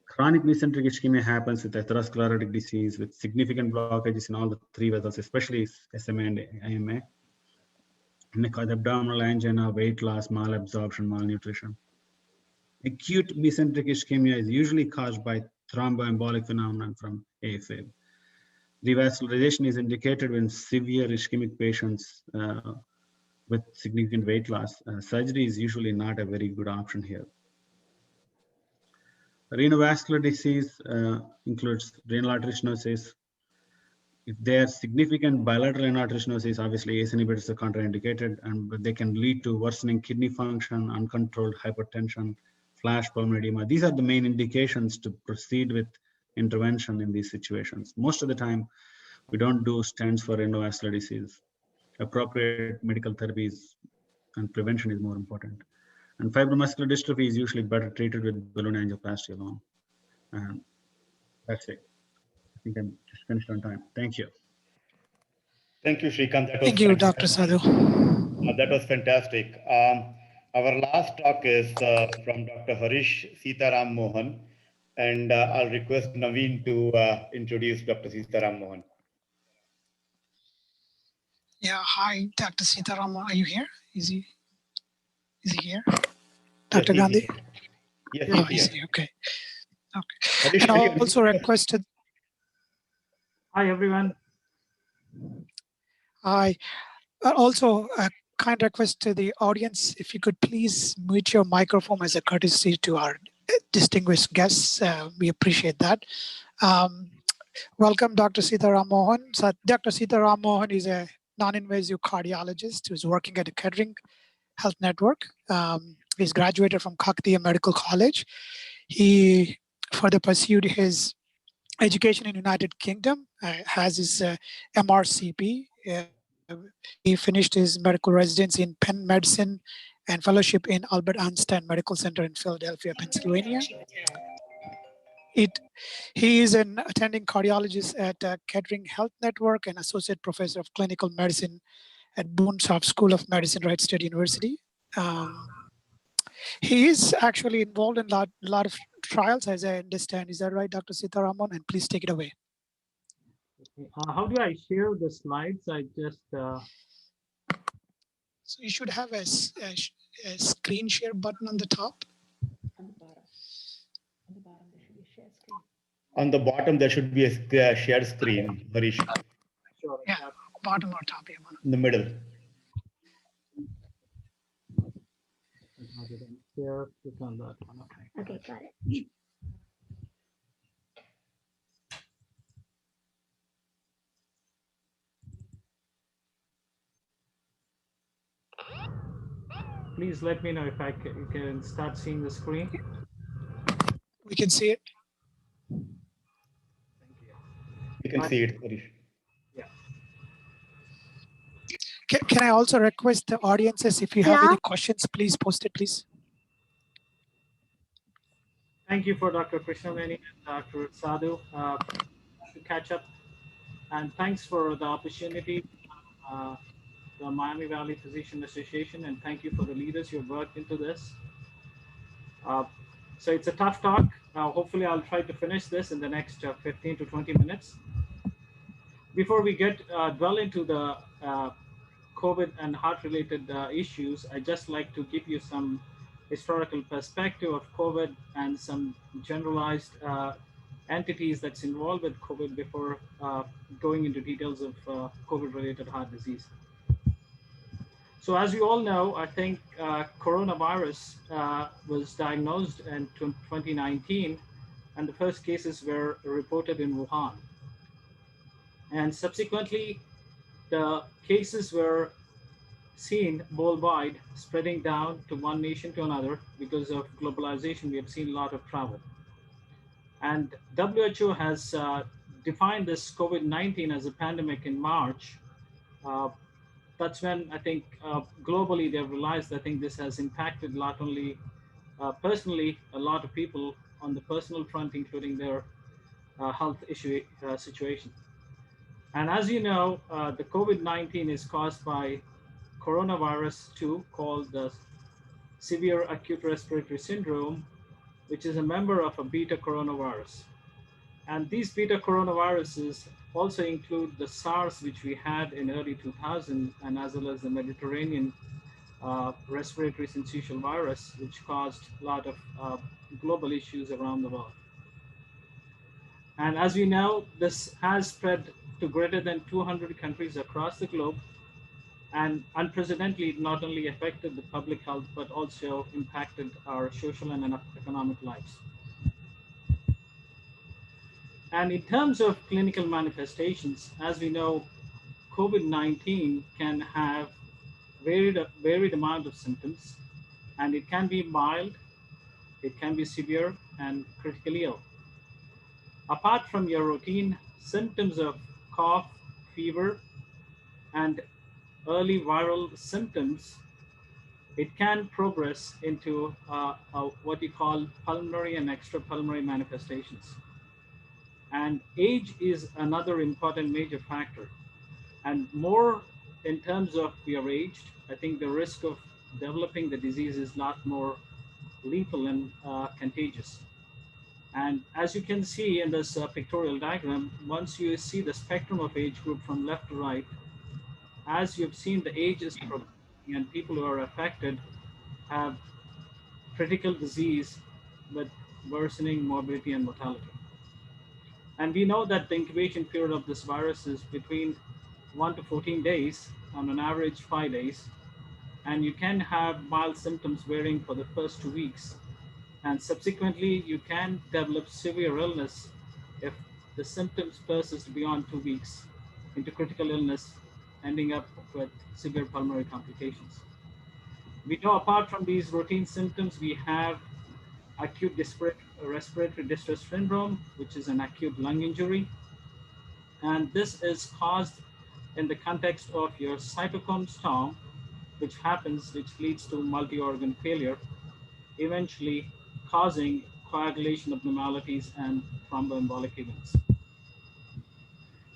chronic mesenteric ischemia happens with atherosclerotic disease, with significant blockages in all the three vessels, especially SMA and AMA. And they cause abdominal angina, weight loss, malabsorption, malnutrition. Acute mesenteric ischemia is usually caused by thromboembolic phenomenon from AFib. Revascularization is indicated when severe ischemic patients with significant weight loss. Surgery is usually not a very good option here. Renovascular disease includes renal artery stenosis. If there's significant bilateral renal artery stenosis, obviously ACE inhibitors are contraindicated, but they can lead to worsening kidney function, uncontrolled hypertension, flash pulmonary edema. These are the main indications to proceed with intervention in these situations. Most of the time, we don't do stents for endovascular disease. Appropriate medical therapies and prevention is more important. And fibromuscular dystrophy is usually better treated with balloon angioplasty alone. And that's it. I think I'm just finished on time. Thank you. Thank you, Srikanth. Thank you, Dr. Sadhu. That was fantastic. Our last talk is from Dr. Harish Seetharam Mohan, and I'll request Naveen to introduce Dr. Seetharam Mohan. Yeah, hi, Dr. Seetharam. Are you here? Is he here? Yes, Dr. Gandhi? Yes, Oh, he's he's here. here. Okay. Harish, And will you I also requested. Hi, everyone. I also a kind request to the audience, if you could please mute your microphone as a courtesy to our distinguished guests. We appreciate that. Welcome, Dr. Seetharam Mohan. So Dr. Seetharam Mohan is a non-invasive cardiologist who's working at the Kettering Health Network. He's graduated from Kakatiya Medical College. He further pursued his education in United Kingdom, has his MRCP. He finished his medical residency in Penn Medicine and fellowship in Albert Einstein Medical Center in Philadelphia, Pennsylvania. He is an attending cardiologist at Kettering Health Network and associate professor of clinical medicine at Boone Sharp School of Medicine, Wright State University. He is actually involved in a lot of trials, as I understand. Is that right, Dr. Seetharam? And please take it away. How do I share the slides? I just. So you should have a screen share button on the top. On the bottom, there should be a shared screen, Harish. Sure. Yeah, bottom or top. In the middle. Share, click on that one. Okay, got it. Please let me know if I can start seeing the screen. We can see it. You can see it, Harish. Yeah. can I also request the audiences, if you have any questions, please post it, please. Thank you for Dr. Krishnamani and Dr. Sadhu to catch up. And thanks for the opportunity, the Miami Valley Physician Association, and thank you for the leaders who have worked into this. So it's a tough talk. Hopefully I'll try to finish this in the next 15 to 20 minutes. Before we get dwell into the COVID and heart-related issues, I'd just like to give you some historical perspective of COVID and some generalized entities that's involved with COVID before going into details of COVID-related heart disease. So as you all know, I think coronavirus was diagnosed in 2019, and the first cases were reported in Wuhan. And subsequently, the cases were seen worldwide, spreading down to one nation to another. Because of globalization, we have seen a lot of travel. And WHO has defined this COVID-19 as a pandemic in March. That's when I think globally they've realized, I think this has impacted not only personally a lot of people on the personal front, including their health issue situation. And as you know, the COVID-19 is caused by coronavirus 2, called the severe acute respiratory syndrome, which is a member of a beta coronavirus. And these beta coronaviruses also include the SARS, which we had in early 2000, and as well as the Mediterranean respiratory syncytial virus, which caused a lot of global issues around the world. And as we know, this has spread to greater than 200 countries across the globe. And unprecedentedly, it not only affected the public health, but also impacted our social and economic lives. And in terms of clinical manifestations, as we know, COVID-19 can have varied amount of symptoms, and it can be mild, it can be severe, and critically ill. Apart from your routine symptoms of cough, fever, and early viral symptoms, it can progress into what you call pulmonary and extrapulmonary manifestations. And age is another important major factor. And more in terms of we are aged, I think the risk of developing the disease is a lot more lethal and contagious. And as you can see in this pictorial diagram, once you see the spectrum of age group from left to right, as you've seen the ages and people who are affected have critical disease with worsening morbidity and mortality. And we know that the incubation period of this virus is between 1 to 14 days, on an average 5 days. And you can have mild symptoms varying for the first 2 weeks. And subsequently, you can develop severe illness if the symptoms persist beyond 2 weeks into critical illness, ending up with severe pulmonary complications. We know apart from these routine symptoms, we have acute respiratory distress syndrome, which is an acute lung injury. And this is caused in the context of your cytokine storm, which leads to multi-organ failure, eventually causing coagulation abnormalities and thromboembolic events.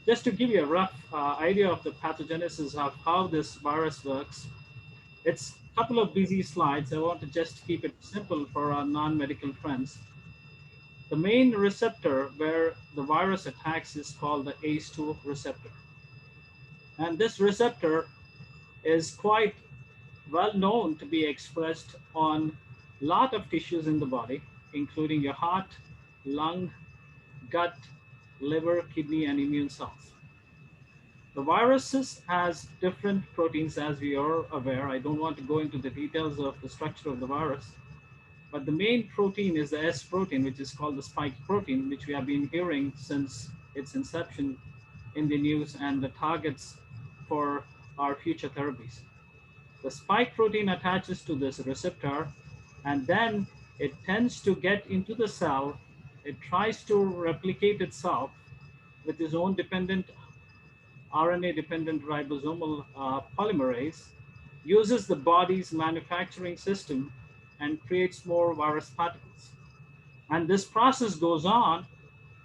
Just to give you a rough idea of the pathogenesis of how this virus works, it's a couple of busy slides. I want to just keep it simple for our non-medical friends. The main receptor where the virus attacks is called the ACE2 receptor. And this receptor is quite well known to be expressed on a lot of tissues in the body, including your heart, lung, gut, liver, kidney, and immune cells. The viruses has different proteins, as we are aware. I don't want to go into the details of the structure of the virus, but the main protein is the S protein, which is called the spike protein, which we have been hearing since its inception in the news and the targets for our future therapies. The spike protein attaches to this receptor, and then it tends to get into the cell. It tries to replicate itself with its own dependent RNA-dependent ribosomal polymerase, uses the body's manufacturing system and creates more virus particles. And this process goes on,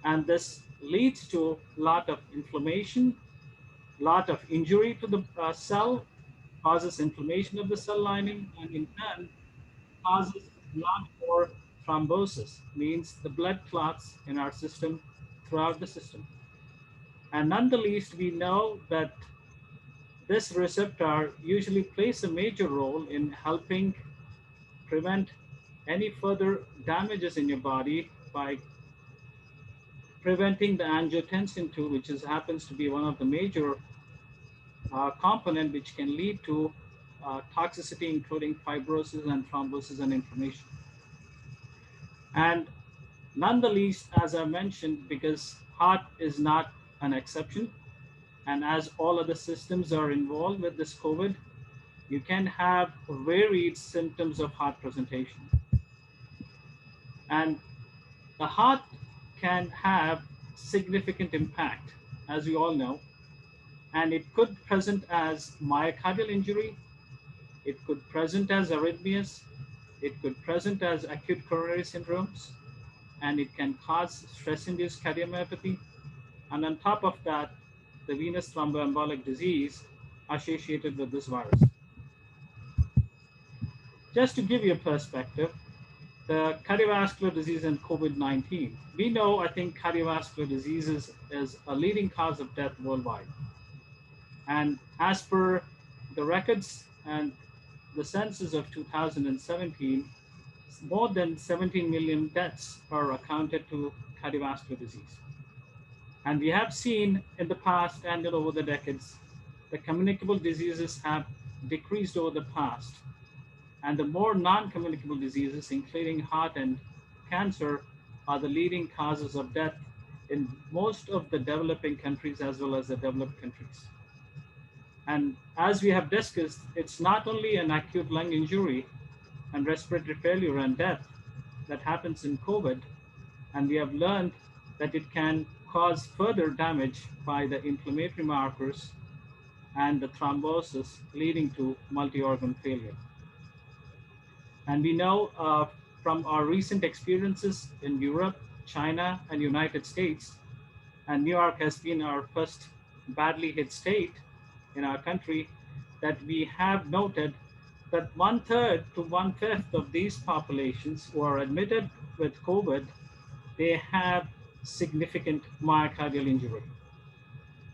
and this leads to a lot of inflammation, lot of injury to the cell, causes inflammation of the cell lining, and in turn causes a lot more thrombosis, means the blood clots in our system throughout the system. And none the least, we know that this receptor usually plays a major role in helping prevent any further damages in your body by preventing the angiotensin II, which happens to be one of the major component which can lead to toxicity, including fibrosis and thrombosis and inflammation. And none the least, as I mentioned, because heart is not an exception, and as all other systems are involved with this COVID, you can have varied symptoms of heart presentation. And the heart can have significant impact, as we all know, and it could present as myocardial injury, it could present as arrhythmias, it could present as acute coronary syndromes, and it can cause stress-induced cardiomyopathy. And on top of that, the venous thromboembolic disease associated with this virus. Just to give you a perspective, the cardiovascular disease and COVID-19, we know, I think cardiovascular diseases is a leading cause of death worldwide. And as per the records and the census of 2017, more than 17 million deaths are accounted to cardiovascular disease. And we have seen in the past and over the decades, the communicable diseases have decreased over the past. And the more non-communicable diseases, including heart and cancer, are the leading causes of death in most of the developing countries as well as the developed countries. And as we have discussed, it's not only an acute lung injury and respiratory failure and death that happens in COVID, and we have learned that it can cause further damage by the inflammatory markers and the thrombosis leading to multi-organ failure. And we know from our recent experiences in Europe, China, and United States, and New York has been our first badly hit state in our country, that we have noted that 1/3 to 1/5 of these populations who are admitted with COVID, they have significant myocardial injury.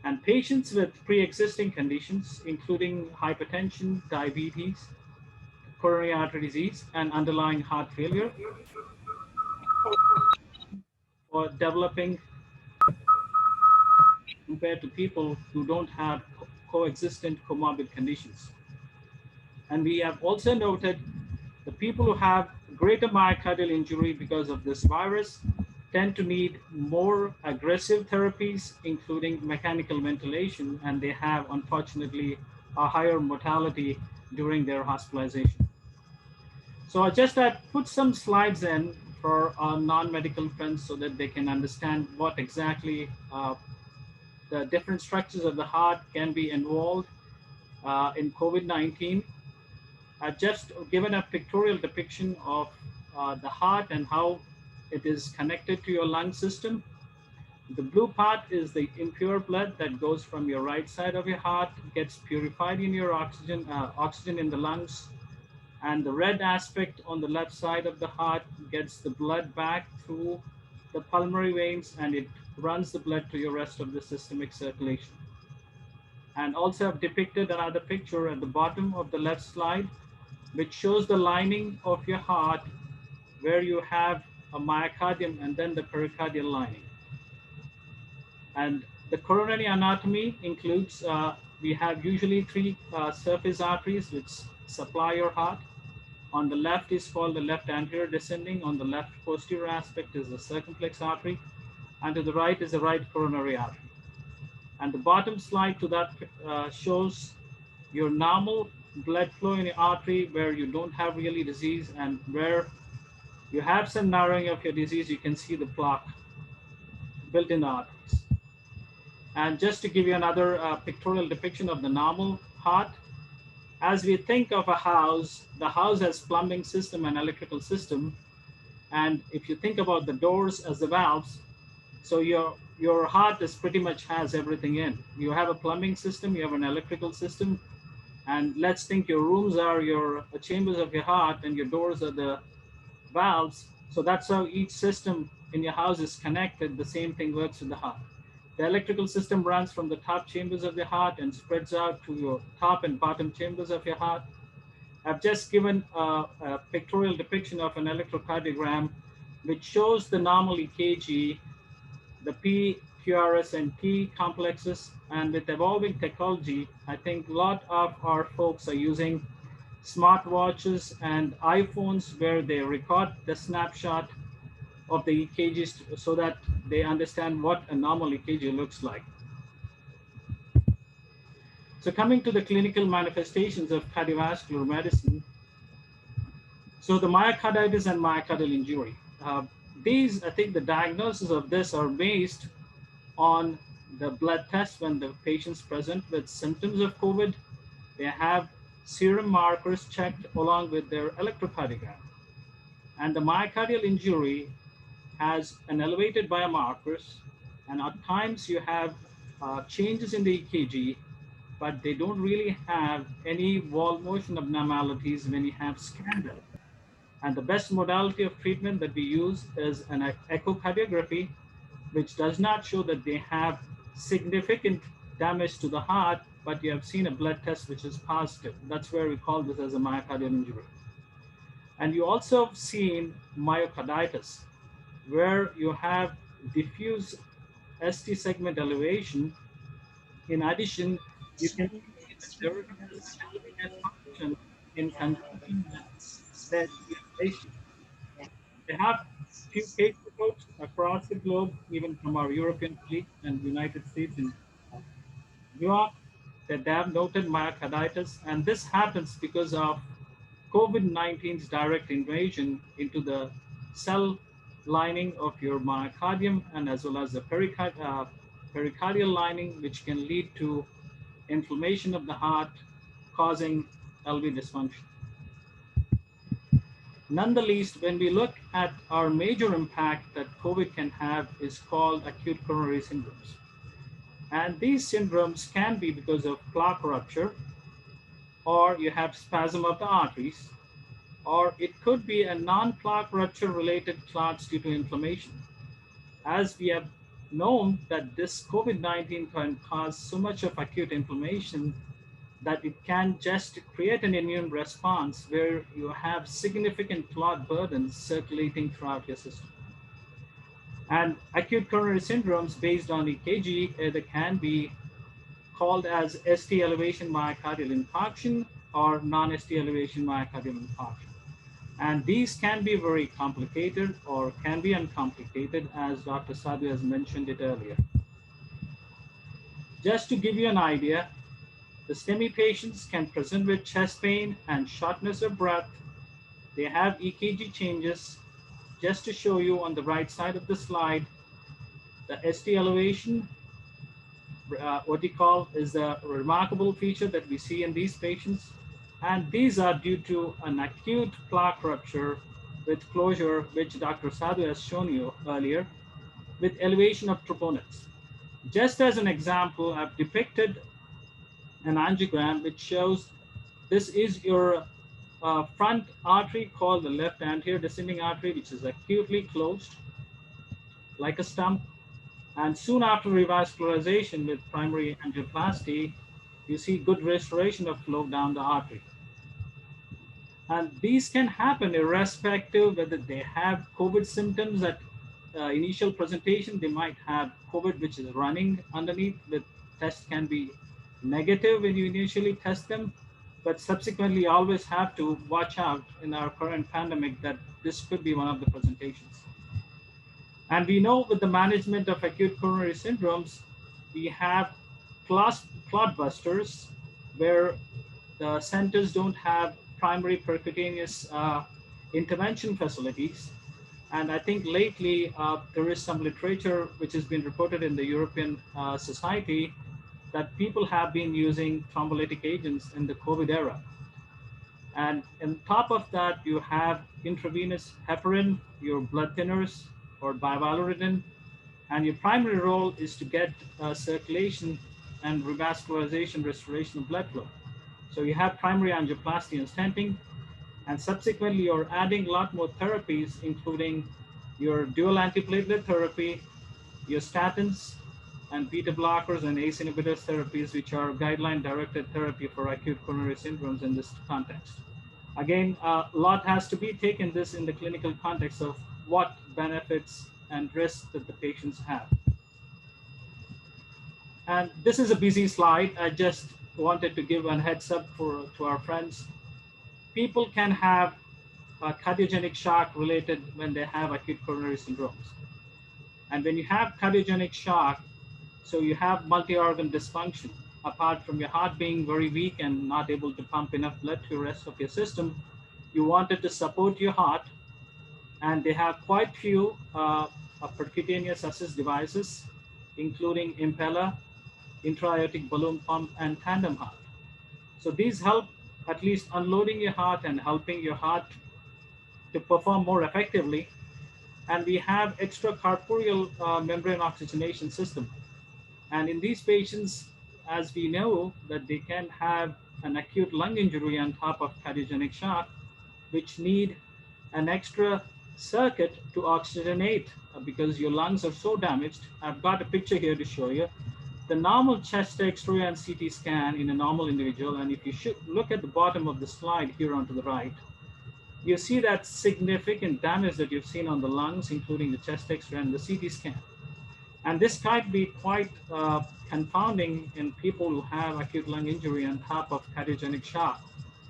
And patients with pre-existing conditions, including hypertension, diabetes, coronary artery disease, and underlying heart failure, or developing compared to people who don't have coexistent comorbid conditions. And we have also noted the people who have greater myocardial injury because of this virus tend to need more aggressive therapies, including mechanical ventilation, and they have, unfortunately, a higher mortality during their hospitalization. So I just put some slides in for our non-medical friends so that they can understand what exactly the different structures of the heart can be involved in COVID-19. I've just given a pictorial depiction of the heart and how it is connected to your lung system. The blue part is the impure blood that goes from your right side of your heart, gets purified in your oxygen in the lungs. And the red aspect on the left side of the heart gets the blood back through the pulmonary veins, and it runs the blood to your rest of the systemic circulation. And also I've depicted another picture at the bottom of the left slide, which shows the lining of your heart where you have a myocardium and then the pericardial lining. And the coronary anatomy includes, we have usually three surface arteries which supply your heart. On the left is called the left anterior descending. On the left posterior aspect is the circumflex artery. And to the right is the right coronary artery. And the bottom slide to that shows your normal blood flow in the artery where you don't have really disease, and where you have some narrowing of your disease, you can see the plaque built in the arteries. And just to give you another pictorial depiction of the normal heart, as we think of a house, the house has plumbing system and electrical system. And if you think about the doors as the valves, so your heart is pretty much has everything in. You have a plumbing system, you have an electrical system, and let's think your rooms are your chambers of your heart and your doors are the valves. So that's how each system in your house is connected. The same thing works with the heart. The electrical system runs from the top chambers of the heart and spreads out to your top and bottom chambers of your heart. I've just given a pictorial depiction of an electrocardiogram, which shows the normal EKG, the P, QRS, and T complexes. And with evolving technology, I think a lot of our folks are using smartwatches and iPhones where they record the snapshot of the EKGs so that they understand what a normal EKG looks like. So coming to the clinical manifestations of cardiovascular medicine, so the myocarditis and myocardial injury. These, I think the diagnosis of this are based on the blood test when the patients present with symptoms of COVID. They have serum markers checked along with their electrocardiogram. And the myocardial injury has an elevated biomarkers, and at times you have changes in the EKG, but they don't really have any wall motion abnormalities when you have scandal. And the best modality of treatment that we use is an echocardiography, which does not show that they have significant damage to the heart, but you have seen a blood test which is positive. That's where we call this as a myocardial injury. And you also have seen myocarditis, where you have diffuse ST segment elevation. In addition, you can see that there is function in conjunction with that elevation. They have few case reports across the globe, even from our European colleagues and United States and New York, that they have noted myocarditis, and this happens because of COVID-19's direct invasion into the cell lining of your myocardium and as well as the pericardial lining, which can lead to inflammation of the heart, causing LV dysfunction. Nonetheless, when we look at our major impact that COVID can have is called acute coronary syndromes. And these syndromes can be because of plaque rupture, or you have spasm of the arteries, or it could be a non-plaque rupture related clots due to inflammation. As we have known that this COVID-19 can cause so much of acute inflammation that it can just create an immune response where you have significant clot burdens circulating throughout your system. And acute coronary syndromes based on EKG either can be called as ST elevation myocardial infarction or non-ST elevation myocardial infarction. And these can be very complicated or can be uncomplicated, as Dr. Sadhu has mentioned it earlier. Just to give you an idea, the STEMI patients can present with chest pain and shortness of breath. They have EKG changes. Just to show you on the right side of the slide, the ST elevation, what we call is a remarkable feature that we see in these patients. And these are due to an acute plaque rupture with closure, which Dr. Sadhu has shown you earlier, with elevation of troponins. Just as an example, I've depicted an angiogram which shows this is your front artery called the left anterior descending artery, which is acutely closed like a stump. And soon after revascularization with primary angioplasty, you see good restoration of flow down the artery. And these can happen irrespective whether they have COVID symptoms at initial presentation. They might have COVID, which is running underneath. The test can be negative when you initially test them, but subsequently you always have to watch out in our current pandemic that this could be one of the presentations. And we know with the management of acute coronary syndromes, we have clot busters where the centers don't have primary percutaneous intervention facilities. And I think lately there is some literature which has been reported in the European Society that people have been using thrombolytic agents in the COVID era. And on top of that, you have intravenous heparin, your blood thinners, or bivalirudin, and your primary role is to get circulation and revascularization, restoration of blood flow. So you have primary angioplasty and stenting, and subsequently you're adding a lot more therapies, including your dual antiplatelet therapy, your statins, and beta blockers and ACE inhibitors therapies, which are guideline-directed therapy for acute coronary syndromes in this context. Again, a lot has to be taken this in the clinical context of what benefits and risks that the patients have. And this is a busy slide. I just wanted to give a heads up to our friends. People can have a cardiogenic shock related when they have acute coronary syndromes. And when you have cardiogenic shock, so you have multi-organ dysfunction. Apart from your heart being very weak and not able to pump enough blood to the rest of your system, you wanted to support your heart, and they have quite few percutaneous assist devices, including impeller, intra-aortic balloon pump, and tandem heart. So these help at least unloading your heart and helping your heart to perform more effectively. And we have extracorporeal membrane oxygenation system. And in these patients, as we know, that they can have an acute lung injury on top of cardiogenic shock, which need an extra circuit to oxygenate because your lungs are so damaged. I've got a picture here to show you. The normal chest X-ray and CT scan in a normal individual, and if you should look at the bottom of the slide here onto the right, you see that significant damage that you've seen on the lungs, including the chest X-ray and the CT scan. And this might be quite confounding in people who have acute lung injury on top of cardiogenic shock.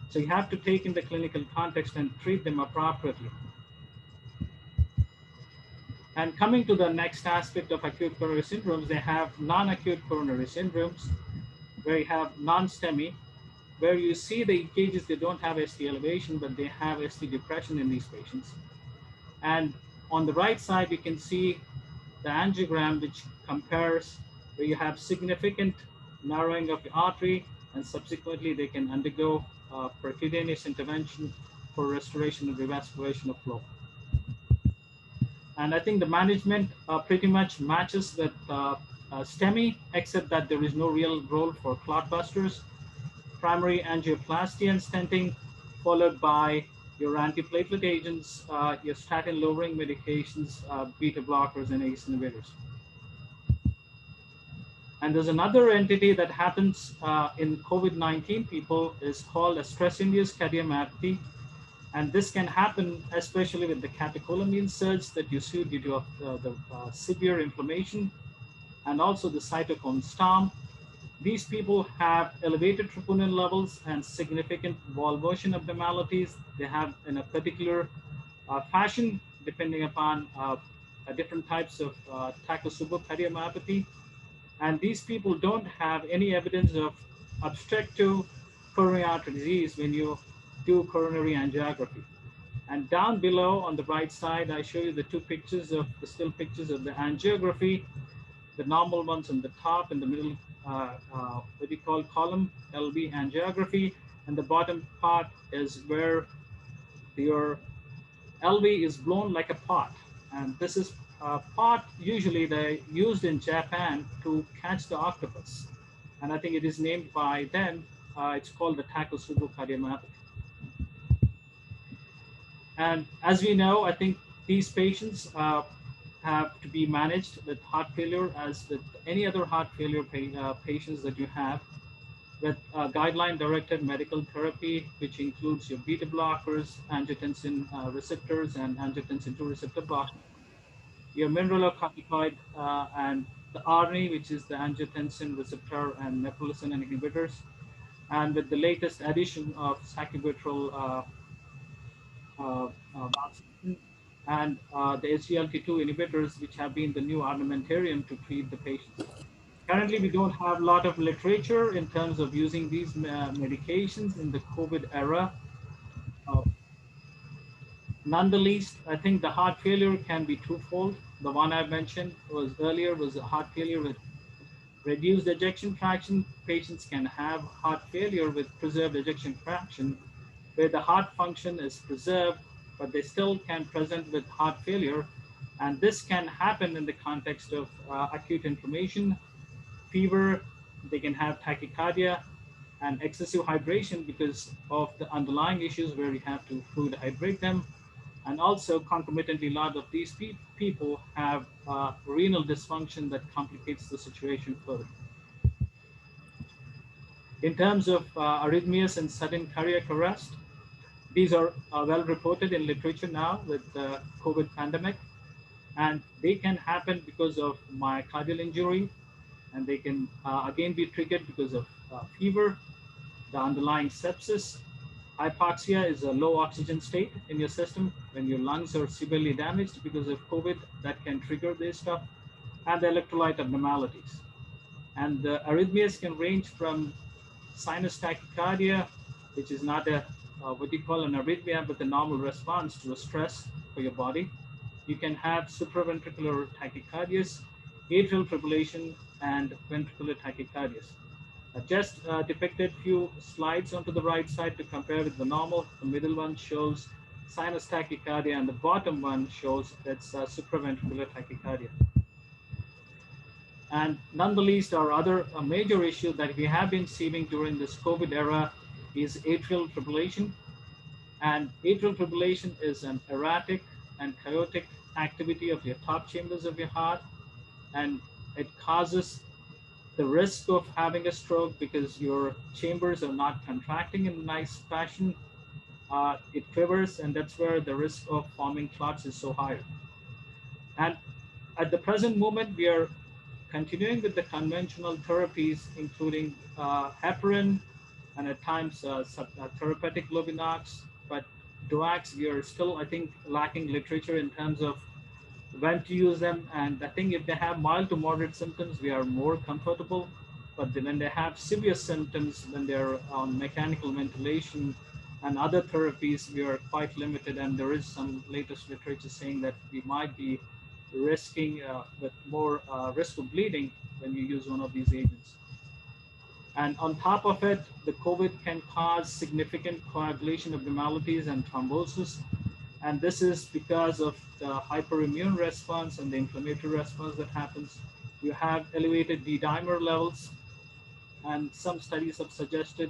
So you have to take in the clinical context and treat them appropriately. And coming to the next aspect of acute coronary syndromes, they have non-acute coronary syndromes, where you have non-STEMI, where you see the EKGs, they don't have ST elevation, but they have ST depression in these patients. And on the right side, you can see the angiogram, which compares where you have significant narrowing of the artery, and subsequently they can undergo percutaneous intervention for restoration and revascularization of flow. And I think the management pretty much matches with STEMI, except that there is no real role for clot busters. Primary angioplasty and stenting, followed by your antiplatelet agents, your statin lowering medications, beta blockers, and ACE inhibitors. And there's another entity that happens in COVID-19 people is called a stress-induced cardiomyopathy. And this can happen especially with the catecholamine surge that you see due to the severe inflammation and also the cytokine storm. These people have elevated troponin levels and significant wall motion abnormalities. They have in a particular fashion, depending upon different types of Takotsubo cardiomyopathy. And these people don't have any evidence of obstructive coronary artery disease when you do coronary angiography. And down below on the right side, I show you the two pictures of the still pictures of the angiography, the normal ones on the top, in the middle, what we call column LV angiography, and the bottom part is where your LV is blown like a pot. And this is a pot usually they used in Japan to catch the octopus. And I think it is named by them, it's called the Takotsubo cardiomyopathy. And as we know, I think these patients have to be managed with heart failure as with any other heart failure patients that you have, with guideline-directed medical therapy, which includes your beta blockers, angiotensin receptors, and angiotensin 2 receptor block, your mineralocorticoid, and the RNA, which is the angiotensin receptor and neprilysin inhibitors, and with the latest addition of sacubitril valsartan and the SGLT2 inhibitors, which have been the new armamentarium to treat the patients. Currently, we don't have a lot of literature in terms of using these medications in the COVID era. Nonetheless, I think the heart failure can be twofold. The one I mentioned was earlier was a heart failure with reduced ejection fraction. Patients can have heart failure with preserved ejection fraction, where the heart function is preserved, but they still can present with heart failure. And this can happen in the context of acute inflammation, fever. They can have tachycardia and excessive hydration because of the underlying issues where we have to fluid hydrate them. And also concomitantly, a lot of these people have renal dysfunction that complicates the situation further. In terms of arrhythmias and sudden cardiac arrest, these are well reported in literature now with the COVID pandemic, and they can happen because of myocardial injury, and they can again be triggered because of fever, the underlying sepsis. Hypoxia is a low oxygen state in your system when your lungs are severely damaged because of COVID, that can trigger this stuff, and the electrolyte abnormalities. And the arrhythmias can range from sinus tachycardia, which is not a what you call an arrhythmia, but the normal response to a stress for your body. You can have supraventricular tachycardias, atrial fibrillation, and ventricular tachycardias. I've just depicted few slides onto the right side to compare with the normal. The middle one shows sinus tachycardia, and the bottom one shows that's supraventricular tachycardia. And nonetheless, our other major issue that we have been seeing during this COVID era is atrial fibrillation. And atrial fibrillation is an erratic and chaotic activity of your top chambers of your heart. And it causes the risk of having a stroke because your chambers are not contracting in a nice fashion. It quivers, and that's where the risk of forming clots is so high. And at the present moment, we are continuing with the conventional therapies, including heparin and at times therapeutic Lobinox, but DOACs, we are still, I think, lacking literature in terms of when to use them. And I think if they have mild to moderate symptoms, we are more comfortable. But when they have severe symptoms, when they're on mechanical ventilation and other therapies, we are quite limited. And there is some latest literature saying that we might be risking with more risk of bleeding when you use one of these agents. And on top of it, the COVID can cause significant coagulation abnormalities and thrombosis. And this is because of the hyperimmune response and the inflammatory response that happens. You have elevated D-dimer levels, and some studies have suggested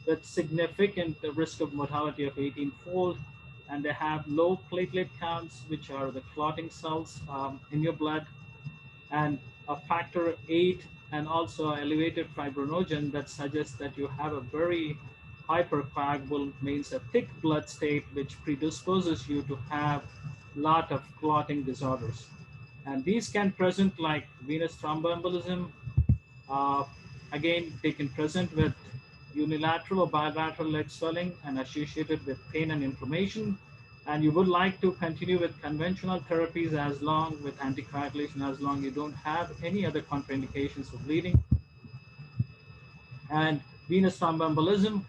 that significant risk of mortality of 18-fold, and they have low platelet counts, which are the clotting cells in your blood, and a factor 8, and also elevated fibrinogen that suggests that you have a very hypercoagulable, means a thick blood state, which predisposes you to have a lot of clotting disorders. And these can present like venous thromboembolism. Again, they can present with unilateral or bilateral leg swelling and associated with pain and inflammation. And you would like to continue with conventional therapies as long with anticoagulation, as long you don't have any other contraindications for bleeding. And venous thromboembolism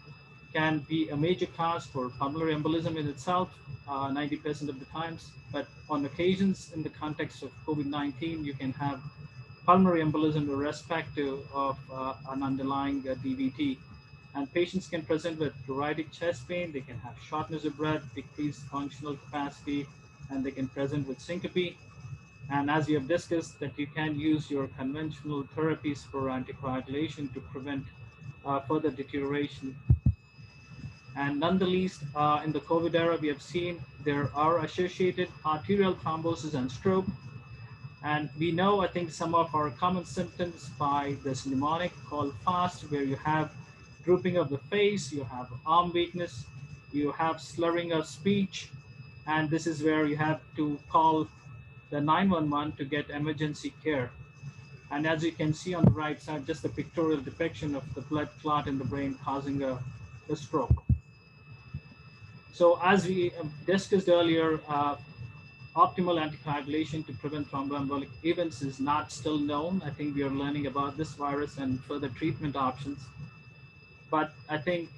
can be a major cause for pulmonary embolism in itself, 90% of the times. But on occasions, in the context of COVID-19, you can have pulmonary embolism irrespective of an underlying DVT. And patients can present with pruritic chest pain, they can have shortness of breath, decreased functional capacity, and they can present with syncope. And as we have discussed, that you can use your conventional therapies for anticoagulation to prevent further deterioration. And nonetheless, in the COVID era, we have seen there are associated arterial thrombosis and stroke. And we know, I think, some of our common symptoms by this mnemonic called FAST, where you have drooping of the face, you have arm weakness, you have slurring of speech, and this is where you have to call the 911 to get emergency care. And as you can see on the right side, just a pictorial depiction of the blood clot in the brain causing a stroke. So as we discussed earlier, optimal anticoagulation to prevent thromboembolic events is not still known. I think we are learning about this virus and further treatment options. But I think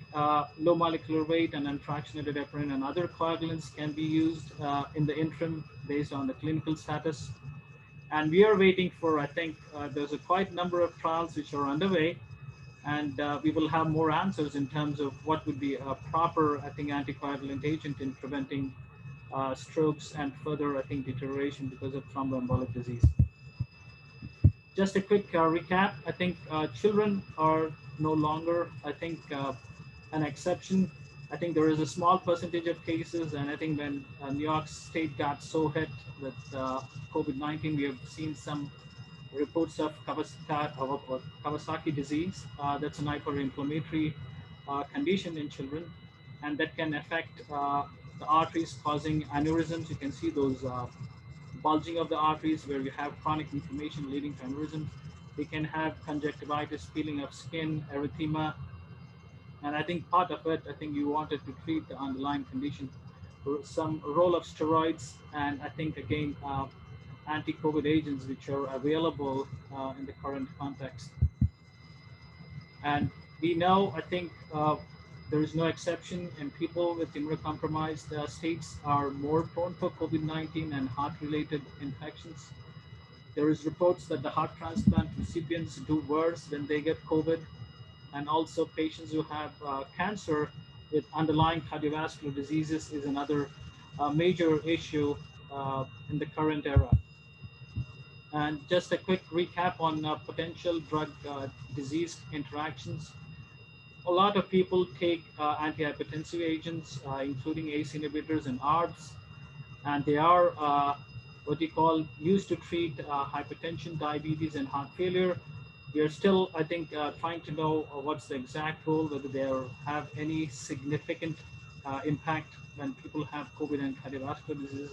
low molecular weight and unfractionated heparin and other coagulants can be used in the interim based on the clinical status. And we are waiting for, I think there's a quite number of trials which are underway, and we will have more answers in terms of what would be a proper, I think, anticoagulant agent in preventing strokes and further, I think, deterioration because of thromboembolic disease. Just a quick recap. I think children are no longer, I think, an exception. I think there is a small percentage of cases, and I think when New York State got so hit with COVID-19, we have seen some reports of Kawasaki disease. That's an hyperinflammatory condition in children, and that can affect the arteries, causing aneurysms. You can see those bulging of the arteries where you have chronic inflammation leading to aneurysms. They can have conjunctivitis, peeling of skin, erythema, and I think part of it, I think you wanted to treat the underlying condition, some role of steroids, and I think again anti-COVID agents which are available in the current context. And we know, I think there is no exception, and people with immunocompromised states are more prone for COVID-19 and heart-related infections. There is reports that the heart transplant recipients do worse when they get COVID, and also patients who have cancer with underlying cardiovascular diseases is another major issue in the current era. And just a quick recap on potential drug disease interactions. A lot of people take antihypertensive agents, including ACE inhibitors and ARBs, and they are what we call used to treat hypertension, diabetes, and heart failure. We are still, I think, trying to know what's the exact role, whether they have any significant impact when people have COVID and cardiovascular disease.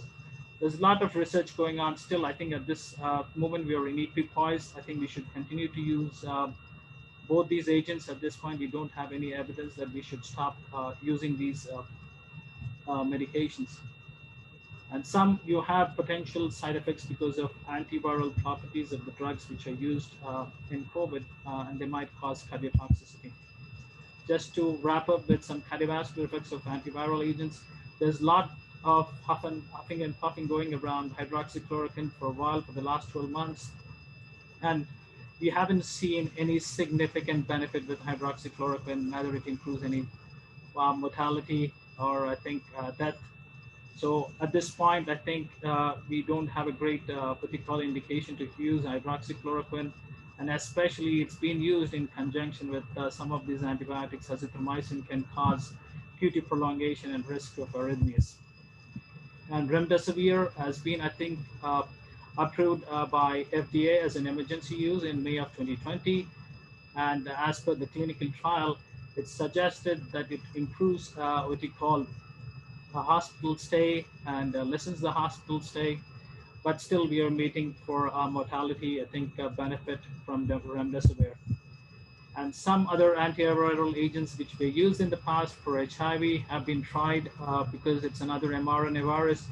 There's a lot of research going on still. I think at this moment we are uniquely poised. I think we should continue to use both these agents. At this point, we don't have any evidence that we should stop using these medications. And some you have potential side effects because of antiviral properties of the drugs which are used in COVID, and they might cause cardiotoxicity. Just to wrap up with some cardiovascular effects of antiviral agents, there's a lot of huffing and puffing going around hydroxychloroquine for a while, for the last 12 months. And we haven't seen any significant benefit with hydroxychloroquine, neither it improves any mortality or I think death. So at this point, I think we don't have a great particular indication to use hydroxychloroquine, and especially it's been used in conjunction with some of these antibiotics. Azithromycin can cause QT prolongation and risk of arrhythmias. And remdesivir has been, I think, approved by FDA as an emergency use in May of 2020. And as per the clinical trial, it suggested that it improves what we call a hospital stay and lessens the hospital stay, but still we are waiting for mortality, I think, benefit from the remdesivir. And some other antiviral agents which were used in the past for HIV have been tried because it's another mRNA virus,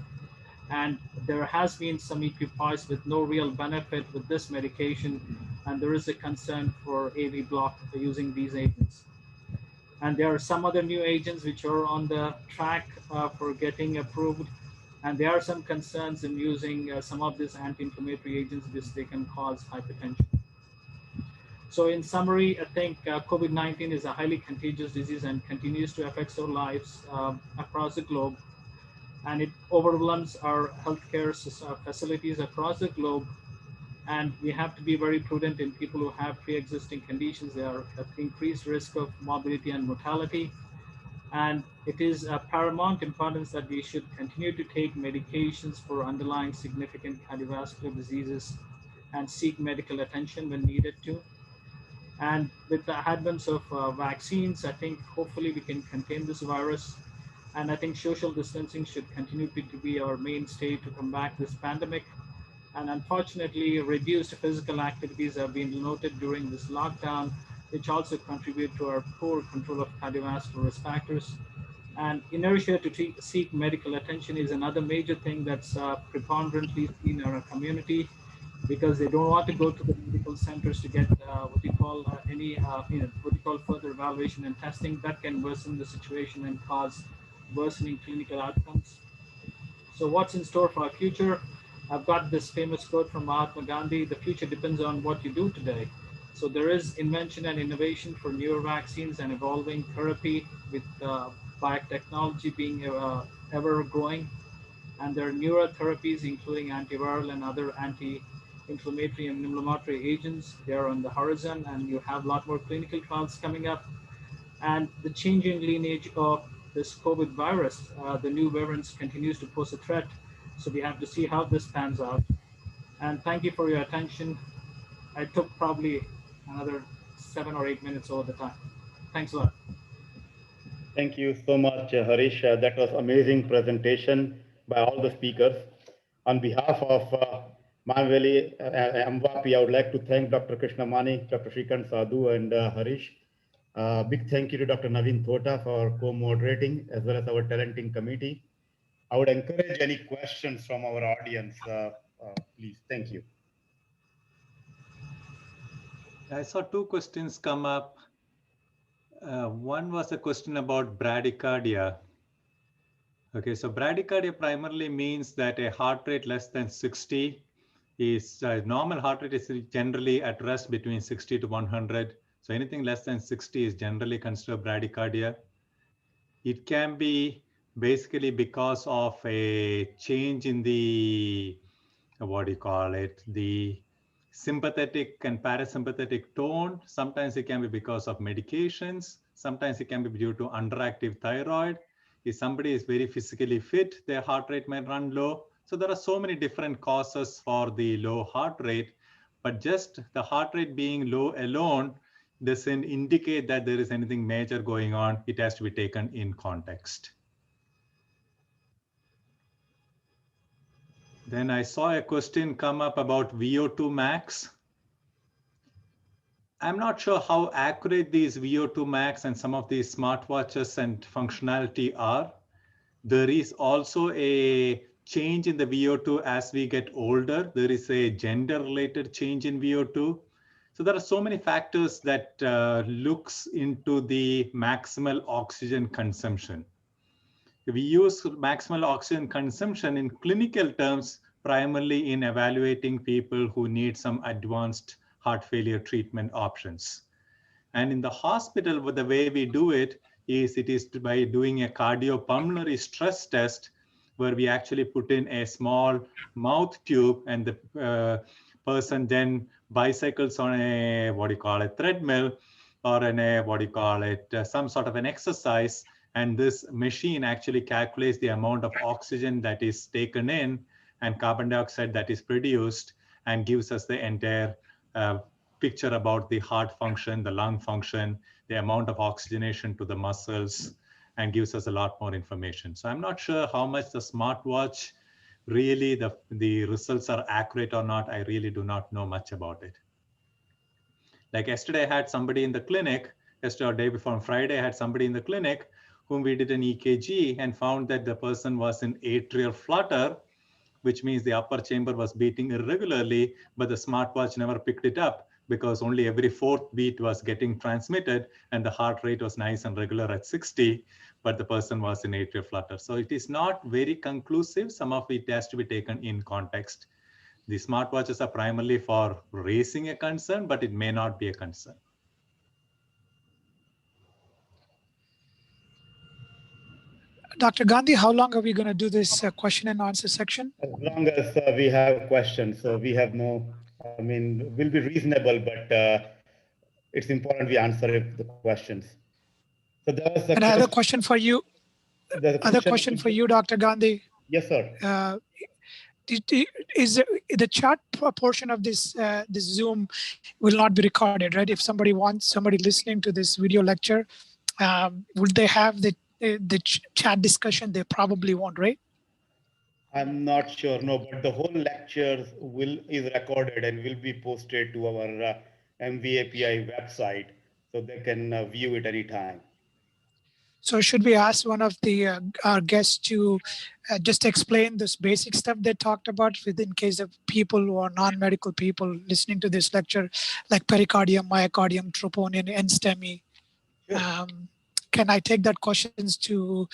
and there has been some equipoise with no real benefit with this medication, and there is a concern for AV block using these agents. And there are some other new agents which are on the track for getting approved. And there are some concerns in using some of these anti-inflammatory agents because they can cause hypertension. So in summary, I think COVID-19 is a highly contagious disease and continues to affect our lives across the globe. And it overwhelms our healthcare facilities across the globe. And we have to be very prudent in people who have pre-existing conditions. They are at increased risk of morbidity and mortality. And it is of paramount importance that we should continue to take medications for underlying significant cardiovascular diseases and seek medical attention when needed to. And with the advent of vaccines, I think hopefully we can contain this virus. And I think social distancing should continue to be our mainstay to combat this pandemic. And unfortunately, reduced physical activities have been noted during this lockdown, which also contribute to our poor control of cardiovascular risk factors. And inertia to seek medical attention is another major thing that's preponderantly seen in our community. because they don't want to go to the medical centers to get what you call what you call further evaluation and testing that can worsen the situation and cause worsening clinical outcomes. So what's in store for our future? I've got this famous quote from Mahatma Gandhi: "The future depends on what you do today." So there is invention and innovation for newer vaccines and evolving therapy with biotechnology being ever growing. And there are newer therapies, including antiviral and other anti-inflammatory and immunomodulatory agents. They are on the horizon, and you have a lot more clinical trials coming up. And the changing lineage of this COVID virus, the new variants continues to pose a threat. So we have to see how this pans out. And thank you for your attention. I took probably another 7 or 8 minutes over the time. Thanks a lot. Thank you so much, Harish. That was amazing presentation by all the speakers. On behalf of MVAPI, I would like to thank Dr. Krishnamani, Dr. Srikanth, Sadhu, and Harish. Big thank you to Dr. Naveen Thota for co-moderating, as well as our talenting committee. I would encourage any questions from our audience, please. Thank you. I saw two questions come up. One was a question about bradycardia. Okay, so bradycardia primarily means that a heart rate less than 60 is normal heart rate is generally at rest between 60 to 100. So anything less than 60 is generally considered bradycardia. It can be basically because of a change in the, what do you call it, the sympathetic and parasympathetic tone. Sometimes it can be because of medications. Sometimes it can be due to underactive thyroid. If somebody is very physically fit, their heart rate might run low. So there are so many different causes for the low heart rate, but just the heart rate being low alone doesn't indicate that there is anything major going on. It has to be taken in context. Then I saw a question come up about VO2 max. I'm not sure how accurate these VO2 max and some of these smartwatches and functionality are. There is also a change in the VO2 as we get older. There is a gender-related change in VO2. So there are so many factors that looks into the maximal oxygen consumption. We use maximal oxygen consumption in clinical terms, primarily in evaluating people who need some advanced heart failure treatment options. And in the hospital, the way we do it is by doing a cardiopulmonary stress test, where we actually put in a small mouth tube, and the person then bicycles on a, what do you call it, treadmill, or in a, what do you call it, some sort of an exercise. And this machine actually calculates the amount of oxygen that is taken in and carbon dioxide that is produced, and gives us the entire picture about the heart function, the lung function, the amount of oxygenation to the muscles, and gives us a lot more information. So I'm not sure how much the smartwatch really, the results are accurate or not. I really do not know much about it. Like yesterday, I had somebody in the clinic, yesterday or day before on Friday, I had somebody in the clinic whom we did an EKG and found that the person was in atrial flutter, which means the upper chamber was beating irregularly, but the smartwatch never picked it up because only every fourth beat was getting transmitted, and the heart rate was nice and regular at 60, but the person was in atrial flutter. So it is not very conclusive. Some of it has to be taken in context. The smartwatches are primarily for raising a concern, but it may not be a concern. Dr. Gandhi, how long are we going to do this question and answer section? As long as we have questions, so we have no, I mean, we'll be reasonable, but it's important we answer the questions. So there was Another question for you. Other question for you, Dr. Gandhi. Yes, sir. Is the chat portion of this this Zoom will not be recorded, right? If somebody listening to this video lecture, would they have the chat discussion? They probably won't, right? I'm not sure, no, but the whole lecture is recorded and will be posted to our MVAPI website, so they can view it anytime. So should we ask one of the our guests to just explain this basic stuff they talked about in case of people who are non-medical people listening to this lecture, like pericardium, myocardium, troponin, and STEMI? Can I take that questions to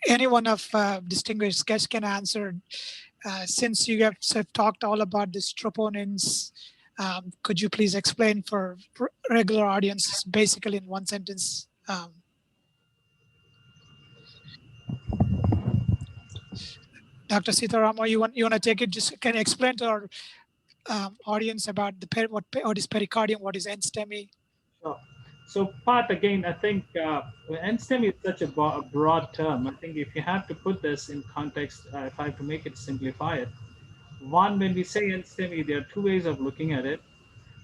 any one of distinguished guests can answer? Since you have talked all about these troponins, could you please explain for regular audiences basically in one sentence? Dr. Seetharam, you want to take it? Just can you explain to our audience about the what is pericardium, what is NSTEMI? Sure. So Pat, again, I think NSTEMI is such a broad term. I think if you have to put this in context, if I have to make it simplify it, one, when we say NSTEMI, there are two ways of looking at it.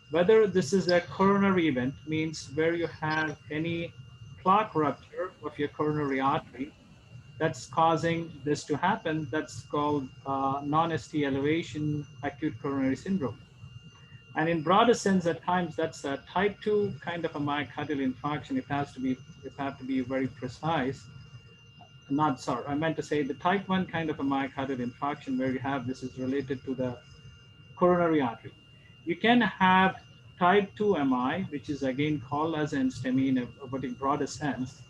Whether this is a coronary event, means where you have any plaque rupture of your coronary artery that's causing this to happen, that's called non-ST elevation acute coronary syndrome. And in broader sense, at times that's a type 2 kind of a myocardial infarction. It have to be very precise. Not sorry, I meant to say the type 1 kind of a myocardial infarction where you have this is related to the coronary artery. You can have type 2 MI, which is again called as NSTEMI in a broader sense,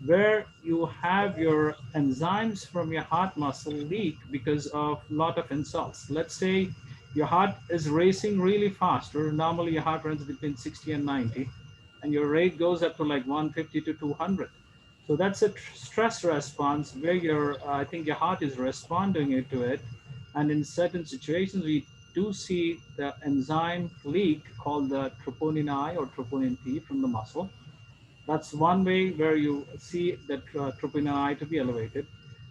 where you have your enzymes from your heart muscle leak because of a lot of insults. Let's say your heart is racing really fast, or normally your heart runs between 60 and 90, and your rate goes up to like 150 to 200. So that's a stress response where I think your heart is responding to it. And in certain situations, we do see the enzyme leak called the troponin I or troponin T from the muscle. That's one way where you see the troponin I to be elevated.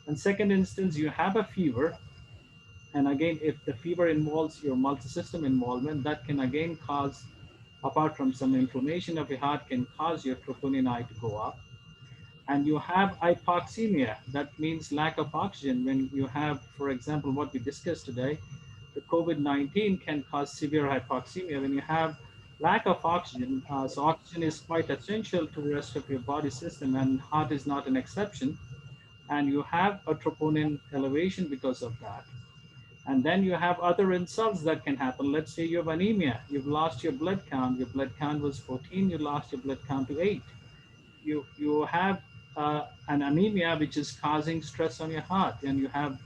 And second instance, you have a fever. And again, if the fever involves your multi-system involvement, that can again cause, apart from some inflammation of your heart, can cause your troponin I to go up. And you have hypoxemia. That means lack of oxygen. When you have, for example, what we discussed today, the COVID-19 can cause severe hypoxemia. When you have lack of oxygen, so oxygen is quite essential to the rest of your body system, and heart is not an exception. And you have a troponin elevation because of that. And then you have other insults that can happen. Let's say you have anemia. You've lost your blood count. Your blood count was 14. You lost your blood count to 8. You have an anemia which is causing stress on your heart, and you have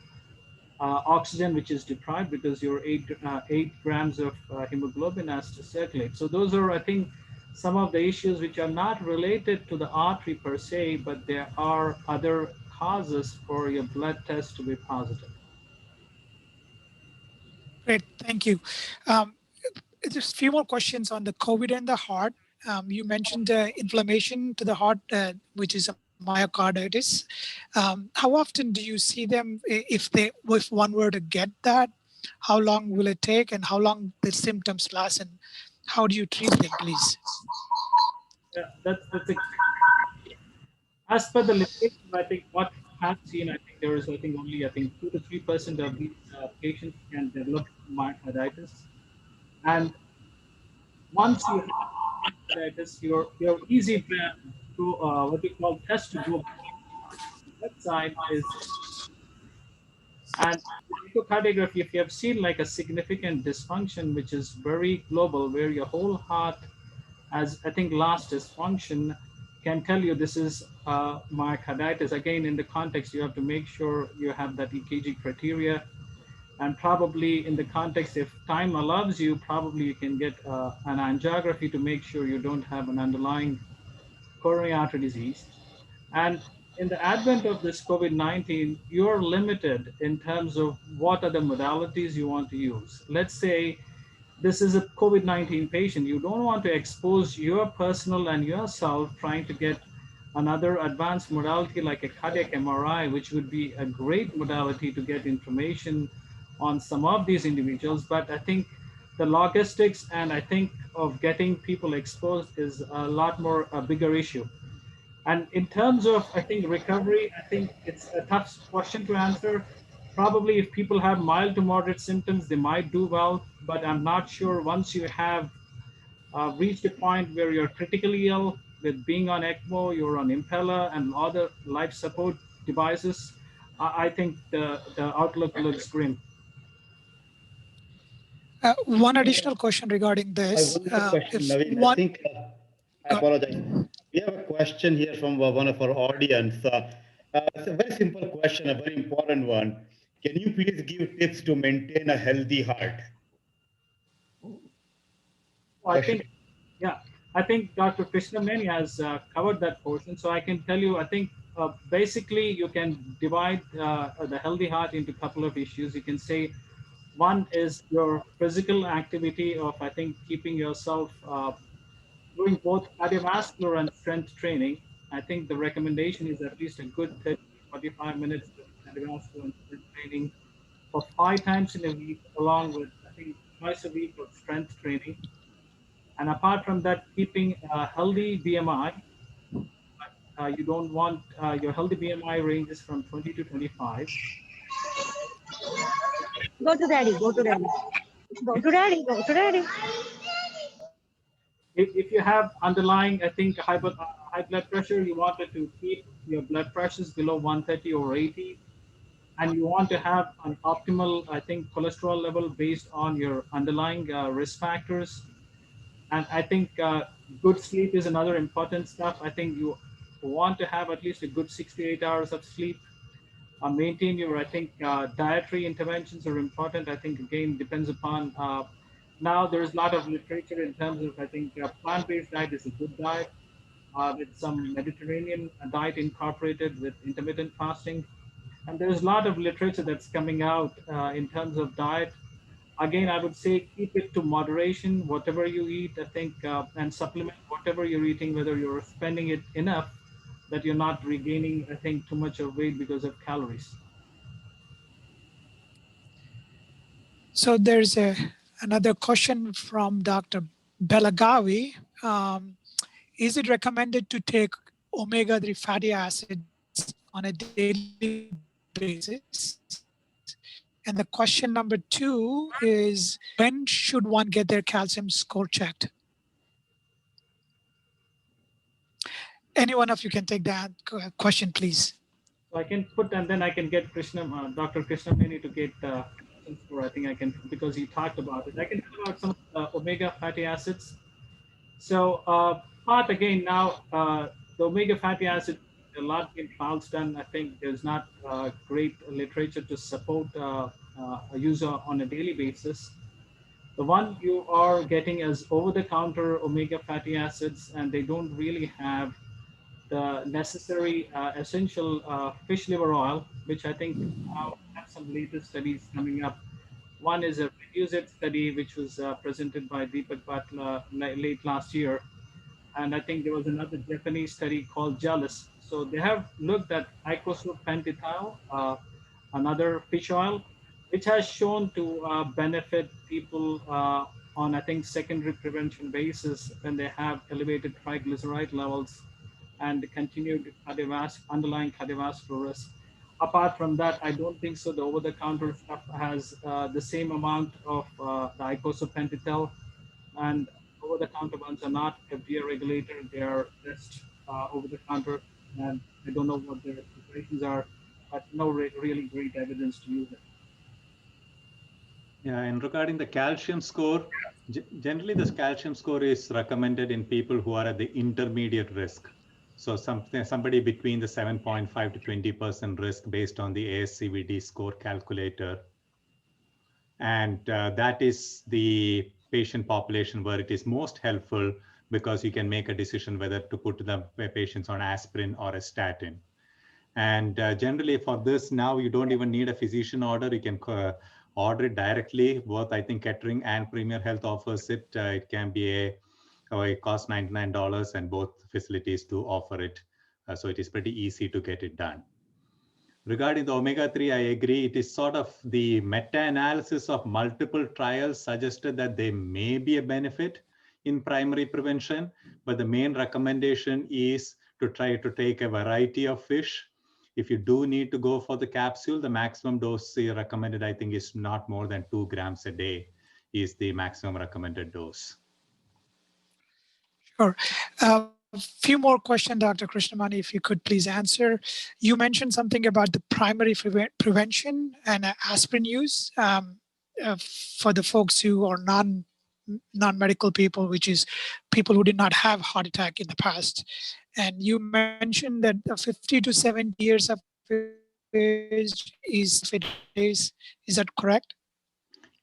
oxygen which is deprived because your 8 grams of hemoglobin has to circulate. So those are, I think, some of the issues which are not related to the artery per se, but there are other causes for your blood test to be positive. Great, thank you. Just a few more questions on the COVID and the heart. You mentioned inflammation to the heart, which is a myocarditis. How often do you see them if one were to get that? How long will it take, and how long the symptoms last, and how do you treat them, please? Yeah, that's as per the limitation. I think what I've seen, I think there is, only 2 to 3% of these patients can develop myocarditis, and once you have myocarditis, your easy to what we call test to go website is, and echocardiography, if you have seen like a significant dysfunction which is very global, where your whole heart as I think last dysfunction, can tell you this is myocarditis. Again, in the context, you have to make sure you have that EKG criteria. And probably in the context, if time allows you, probably you can get an angiography to make sure you don't have an underlying coronary artery disease. And in the advent of this COVID-19, you're limited in terms of what are the modalities you want to use. Let's say this is a COVID-19 patient. You don't want to expose your personal and yourself trying to get another advanced modality like a cardiac MRI, which would be a great modality to get information on some of these individuals. But I think the logistics and I think of getting people exposed is a lot more a bigger issue. And in terms of, I think, recovery, I think it's a tough question to answer. Probably if people have mild to moderate symptoms, they might do well, but I'm not sure once you have reached a point where you're critically ill, with being on ECMO, you're on impeller and other life support devices, I think the outlook looks grim. One additional question regarding this. One more question, If Naveen. one, I think, I apologize. We have a question here from one of our audience. It's a very simple question, a very important one. Can you please give tips to maintain a healthy heart? I think, yeah, I think Dr. Krishnamani has covered that portion. So I can tell you, I think basically you can divide the healthy heart into a couple of issues. You can say one is your physical activity of, I think, keeping yourself doing both cardiovascular and strength training. I think the recommendation is at least a good 30 to 45 minutes of cardiovascular and strength training for 5 times in a week, along with, I think, twice a week of strength training. And apart from that, keeping a healthy BMI. You don't want your healthy BMI ranges from 20 to 25. Go to daddy, go to daddy. Go to daddy, go to daddy. If you have underlying, I think, high blood pressure, you wanted to keep your blood pressures below 130 or 80. And you want to have an optimal, I think, cholesterol level based on your underlying risk factors. And I think good sleep is another important stuff. I think you want to have at least a good 6 to 8 hours of sleep. Maintain your, I think, dietary interventions are important. I think, again, depends upon, now there's a lot of literature in terms of, I think, plant-based diet is a good diet with some Mediterranean diet incorporated with intermittent fasting. And there's a lot of literature that's coming out in terms of diet. Again, I would say keep it to moderation, whatever you eat, I think, and supplement whatever you're eating, whether you're spending it enough that you're not regaining, I think, too much of weight because of calories. so there's another question from Dr. Belagavi. Is it recommended to take omega-3 fatty acids on a daily basis? And the question number 2 is, when should one get their calcium score checked? Any one of you can take that question, please. So I can put, and then I can get Dr. Krishnamani to get score. I think I can, because he talked about it. I can talk about some omega fatty acids. So part again now, the omega fatty acid, a lot in trials done. I think there's not great literature to support a user on a daily basis. The one you are getting as over-the-counter omega fatty acids, and they don't really have the necessary essential fish liver oil, which I think now have some latest studies coming up. One is a Reduce It study, which was presented by Deepak Bhatla late last year. And I think there was another Japanese study called JALIS. So they have looked at icosapentaethyl, another fish oil, which has shown to benefit people on, I think, secondary prevention basis when they have elevated triglyceride levels and continued underlying cardiovascular risk. Apart from that, I don't think so. The over-the-counter stuff has the same amount of the icosapentaethyl, and over-the-counter ones are not FDA regulated. They are just over-the-counter, and I don't know what their preparations are, but no really great evidence to use it. Yeah, and regarding the calcium score, generally the calcium score is recommended in people who are at the intermediate risk. So somebody between the 7.5 to 20% risk based on the ASCVD score calculator. And that is the patient population where it is most helpful, because you can make a decision whether to put the patients on aspirin or a statin. And generally for this, now you don't even need a physician order. You can order it directly. Both, I think, Kettering and Premier Health offers it. It can be it costs $99, and both facilities do offer it. So it is pretty easy to get it done. Regarding the omega-3, I agree. It is sort of the meta-analysis of multiple trials suggested that there may be a benefit in primary prevention, but the main recommendation is to try to take a variety of fish. If you do need to go for the capsule, the maximum dose recommended, I think, is not more than 2 grams a day is the maximum recommended dose. Sure. few more questions, Dr. Krishnamani, if you could please answer. You mentioned something about the primary prevention and aspirin use for the folks who are non-medical people, which is people who did not have heart attack in the past. And you mentioned that 50 to 70 years of age is that correct?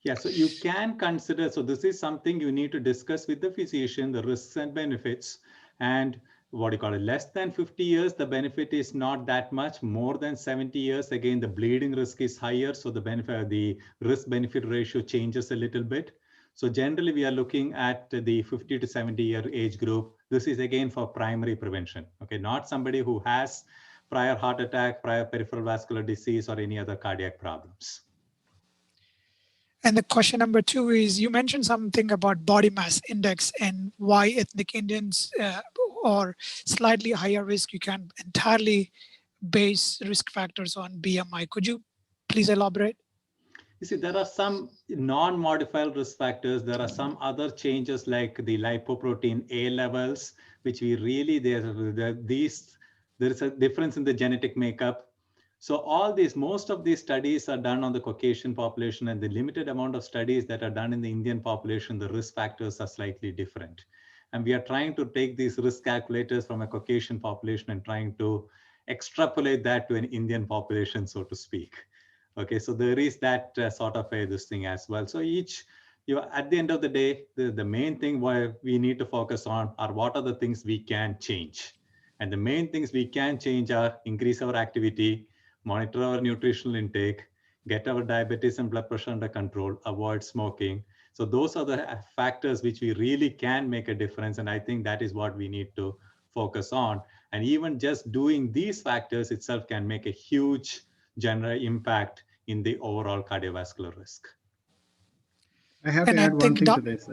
Yeah, so you can consider, so this is something you need to discuss with the physician, the risks and benefits. And what do you call it, less than 50 years, the benefit is not that much. More than 70 years, again, the bleeding risk is higher. So the risk benefit ratio changes a little bit. So generally we are looking at the 50 to 70 year age group. This is again for primary prevention, okay? Not somebody who has prior heart attack, prior peripheral vascular disease, or any other cardiac problems. And the question number 2 is, you mentioned something about body mass index and why ethnic Indians are slightly higher risk. You can entirely base risk factors on BMI. Could you please elaborate? You see, there are some non-modifiable risk factors. There are some other changes like the lipoprotein A levels, which we really, there is a difference in the genetic makeup. So all these, most of these studies are done on the Caucasian population, and the limited amount of studies that are done in the Indian population, the risk factors are slightly different. And we are trying to take these risk calculators from a Caucasian population and trying to extrapolate that to an Indian population, so to speak. Okay, so there is that sort of this thing as well. So at the end of the day, the main thing why we need to focus on are what are the things we can change. And the main things we can change are increase our activity, monitor our nutritional intake, get our diabetes and blood pressure under control, avoid smoking. So those are the factors which we really can make a difference. And I think that is what we need to focus on. And even just doing these factors itself can make a huge general impact in the overall cardiovascular risk. I have to add one thing to this.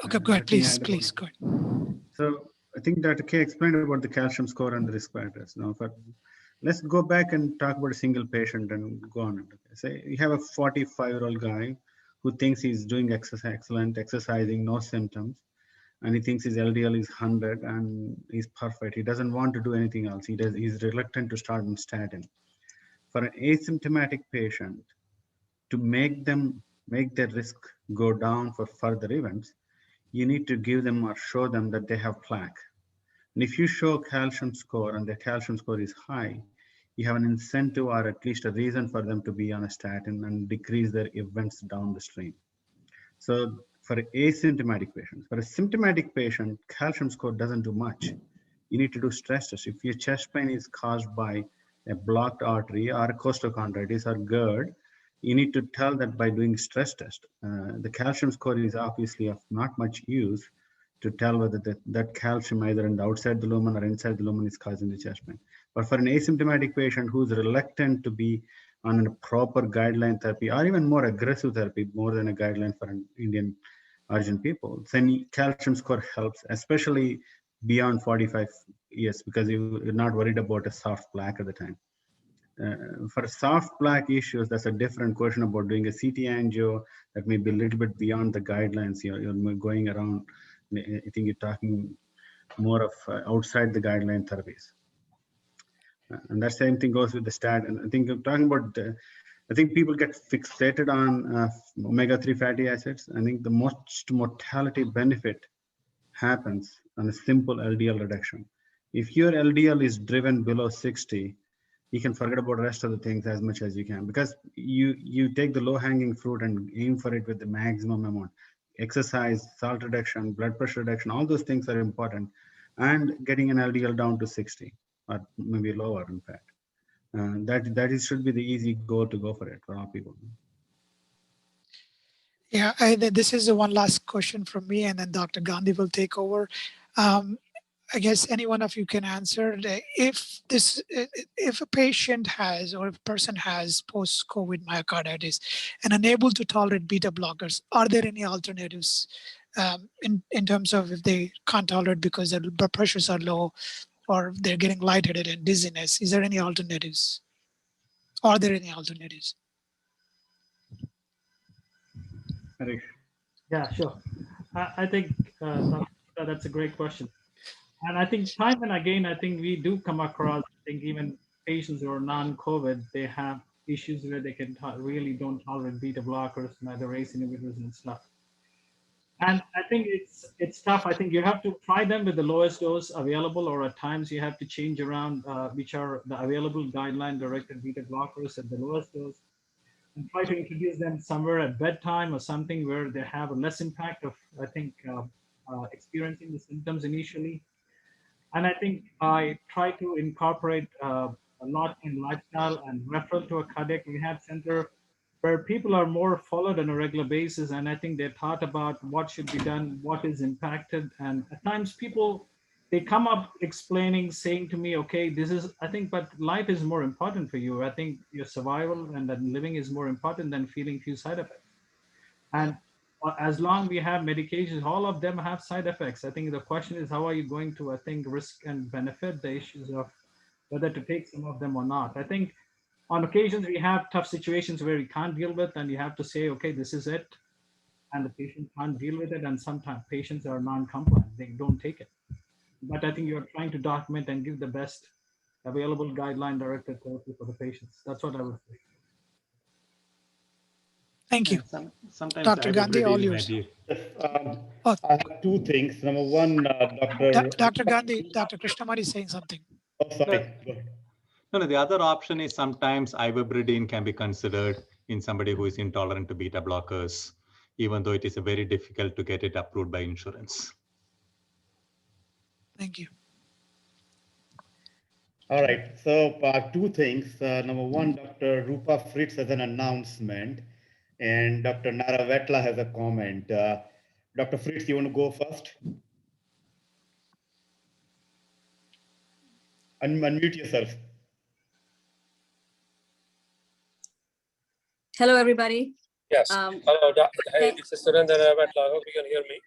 Okay, go ahead, please go ahead. So I think Dr. K explained about the calcium score and the risk factors. Now, let's go back and talk about a single patient and go on. Okay. Say you have a 45-year-old guy who thinks he's doing excellent, exercising, no symptoms, and he thinks his LDL is 100 and he's perfect. He doesn't want to do anything else. He's reluctant to start on statin. For an asymptomatic patient, to make their risk go down for further events, you need to give them or show them that they have plaque. And if you show calcium score and their calcium score is high, you have an incentive or at least a reason for them to be on a statin and decrease their events down the stream. So for asymptomatic patients, for a symptomatic patient, calcium score doesn't do much. You need to do stress tests. If your chest pain is caused by a blocked artery or costochondritis or GERD, you need to tell that by doing stress test. The calcium score is obviously of not much use to tell whether that calcium either outside the lumen or inside the lumen is causing the chest pain. But for an asymptomatic patient who's reluctant to be on a proper guideline therapy or even more aggressive therapy, more than a guideline for an Indian origin people, then calcium score helps, especially beyond 45 years, because you're not worried about a soft plaque at the time. For soft plaque issues, that's a different question about doing a CT angio that may be a little bit beyond the guidelines. You're going around, I think you're talking more of outside the guideline therapies. And that same thing goes with the statin. I think I'm talking about, I think people get fixated on omega-3 fatty acids. I think the most mortality benefit happens on a simple LDL reduction. If your LDL is driven below 60, you can forget about the rest of the things as much as you can, because you take the low-hanging fruit and aim for it with the maximum amount. Exercise, salt reduction, blood pressure reduction, all those things are important, and getting an LDL down to 60 or maybe lower, in fact. That should be the easy goal to go for it for all people. Yeah, this is the one last question from me, and then Dr. Gandhi will take over. I guess any one of you can answer. If a patient has, or if a person has post-COVID myocarditis and unable to tolerate beta blockers, are there any alternatives in terms of if they can't tolerate because their blood pressures are low or they're getting lightheaded and dizziness? Is there any alternatives? Are there any alternatives? Harish. Yeah, sure. I think that's a great question. And I think time and again, I think we do come across, I think even patients who are non-COVID, they have issues where they can really don't tolerate beta blockers, neither ACE inhibitors and stuff. And I think it's tough. I think you have to try them with the lowest dose available, or at times you have to change around which are the available guideline-directed beta blockers at the lowest dose, and try to introduce them somewhere at bedtime or something where they have a less impact of, I think, experiencing the symptoms initially. And I think I try to incorporate a lot in lifestyle and referral to a cardiac rehab center where people are more followed on a regular basis. And I think they're taught about what should be done, what is impacted. And at times people, they come up explaining, saying to me, okay, this is, I think, but life is more important for you. I think your survival and that living is more important than feeling few side effects. And as long we have medications, all of them have side effects. I think the question is, how are you going to, I think, risk and benefit the issues of whether to take some of them or not. I think on occasions we have tough situations where we can't deal with, and you have to say, okay, this is it. And the patient can't deal with it. And sometimes patients are non-compliant, they don't take it. But I think you're trying to document and give the best available guideline directed therapy for the patients. That's what I would say. Thank you. Sometimes Dr. Gandhi, all yours. I have two things. Number one, Dr. Gandhi, Dr. Krishnamani is saying something. Oh, sorry. Go ahead. No, the other option is sometimes ivermectin can be considered in somebody who is intolerant to beta blockers, even though it is very difficult to get it approved by insurance. Thank you. All right. So two things. Number one, Dr. Rupa Fritz has an announcement, and Dr. Naravetla has a comment. Dr. Fritz, you want to go first? Unmute yourself. Hello, everybody. Yes. Hello. Hey, this is Surendra. I hope you can hear me.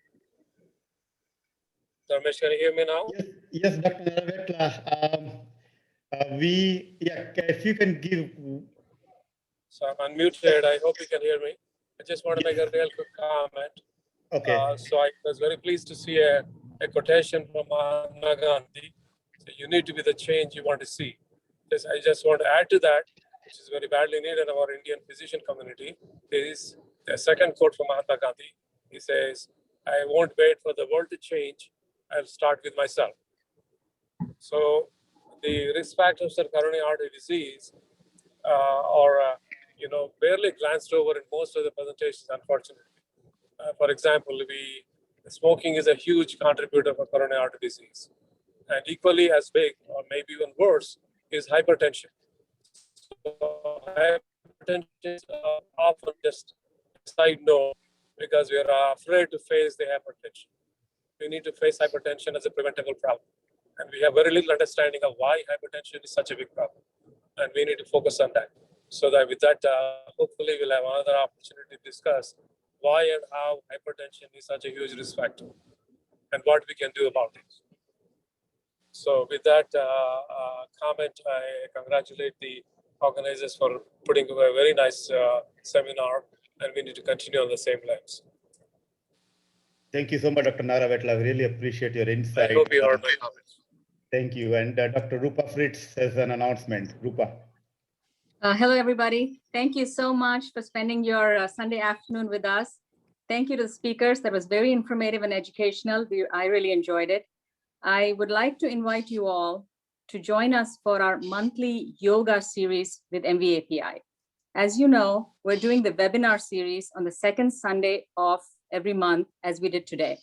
Dharmesh, can you hear me now? Yes, Dr. Naravetla. If you can give. So I'm unmuted. I hope you can hear me. I just want to make a real quick comment. Okay. So I was very pleased to see a quotation from Mahatma Gandhi. So you need to be the change you want to see. I just want to add to that, which is very badly needed in our Indian physician community. There is a second quote from Mahatma Gandhi. He says, I won't wait for the world to change. I'll start with myself. So the risk factors for coronary artery disease are barely glanced over in most of the presentations, unfortunately. For example, smoking is a huge contributor for coronary artery disease. And equally as big, or maybe even worse, is hypertension. So hypertension is often just a side note because we are afraid to face the hypertension. We need to face hypertension as a preventable problem. And we have very little understanding of why hypertension is such a big problem. And we need to focus on that. So that with that, hopefully we'll have another opportunity to discuss why and how hypertension is such a huge risk factor and what we can do about it. So with that comment, I congratulate the organizers for putting a very nice seminar, and we need to continue on the same lines. Thank you so much, Dr. Naravetla. I really appreciate your insight. I hope you heard my comments. Thank you. And Dr. Rupa Fritz has an announcement. Rupa. Hello, everybody. Thank you so much for spending your Sunday afternoon with us. Thank you to the speakers. That was very informative and educational. I really enjoyed it. I would like to invite you all to join us for our monthly yoga series with MVAPI. As you know, we're doing the webinar series on the second Sunday of every month, as we did today.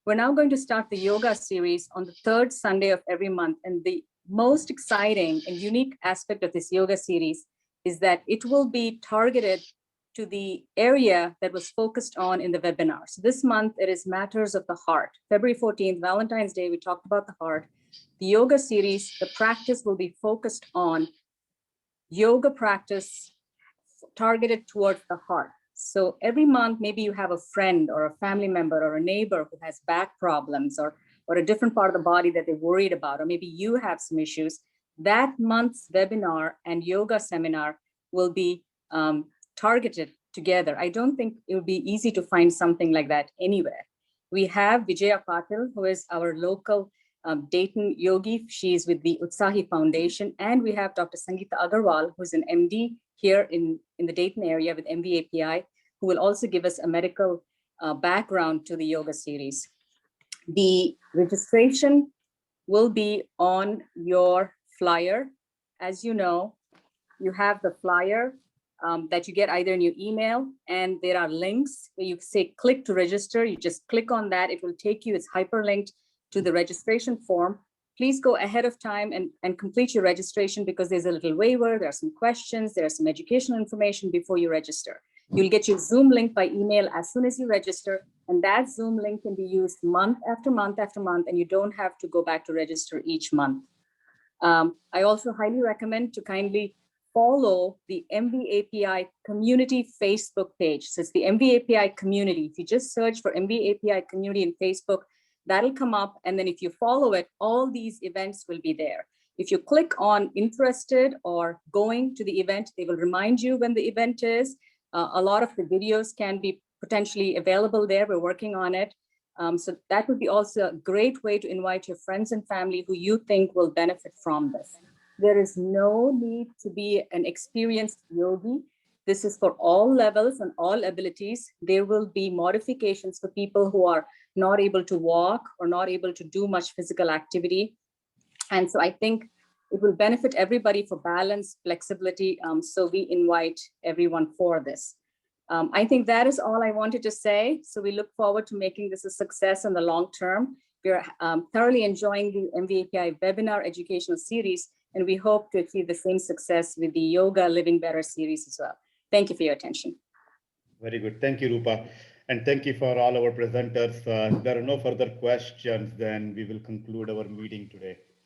We're now going to start the yoga series on the third Sunday of every month. And the most exciting and unique aspect of this yoga series is that it will be targeted to the area that was focused on in the webinar. So this month, it is matters of the heart. February 14th, Valentine's Day, we talked about the heart. The yoga series, the practice will be focused on yoga practice targeted towards the heart. So every month, maybe you have a friend or a family member or a neighbor who has back problems or a different part of the body that they're worried about, or maybe you have some issues. That month's webinar and yoga seminar will be targeted together. I don't think it would be easy to find something like that anywhere. We have Vijaya Patil, who is our local Dayton Yogi. She's with the Utsahi Foundation. And we have Dr. Sangeeta Agarwal, who's an MD here in the Dayton area with MVAPI, who will also give us a medical background to the yoga series. The registration will be on your flyer. As you know, you have the flyer that you get either in your email, and there are links where you say click to register. You just click on that. It will take you, it's hyperlinked to the registration form. Please go ahead of time and complete your registration, because there's a little waiver, there are some questions, there are some educational information before you register. You'll get your Zoom link by email as soon as you register, and that Zoom link can be used month after month after month, and you don't have to go back to register each month. I also highly recommend to kindly follow the MVAPI community Facebook page. So it's the MVAPI community. If you just search for MVAPI community in Facebook, that'll come up. And then if you follow it, all these events will be there. If you click on interested or going to the event, they will remind you when the event is. A lot of the videos can be potentially available there. We're working on it. So that would be also a great way to invite your friends and family who you think will benefit from this. There is no need to be an experienced yogi. This is for all levels and all abilities. There will be modifications for people who are not able to walk or not able to do much physical activity. And so I think it will benefit everybody for balance, flexibility. So we invite everyone for this. I think that is all I wanted to say. So we look forward to making this a success in the long term. We're thoroughly enjoying the MVAPI webinar educational series, and we hope to achieve the same success with the Yoga Living Better series as well. Thank you for your attention. Very good. Thank you, Rupa. And thank you for all our presenters. If there are no further questions, then we will conclude our meeting today.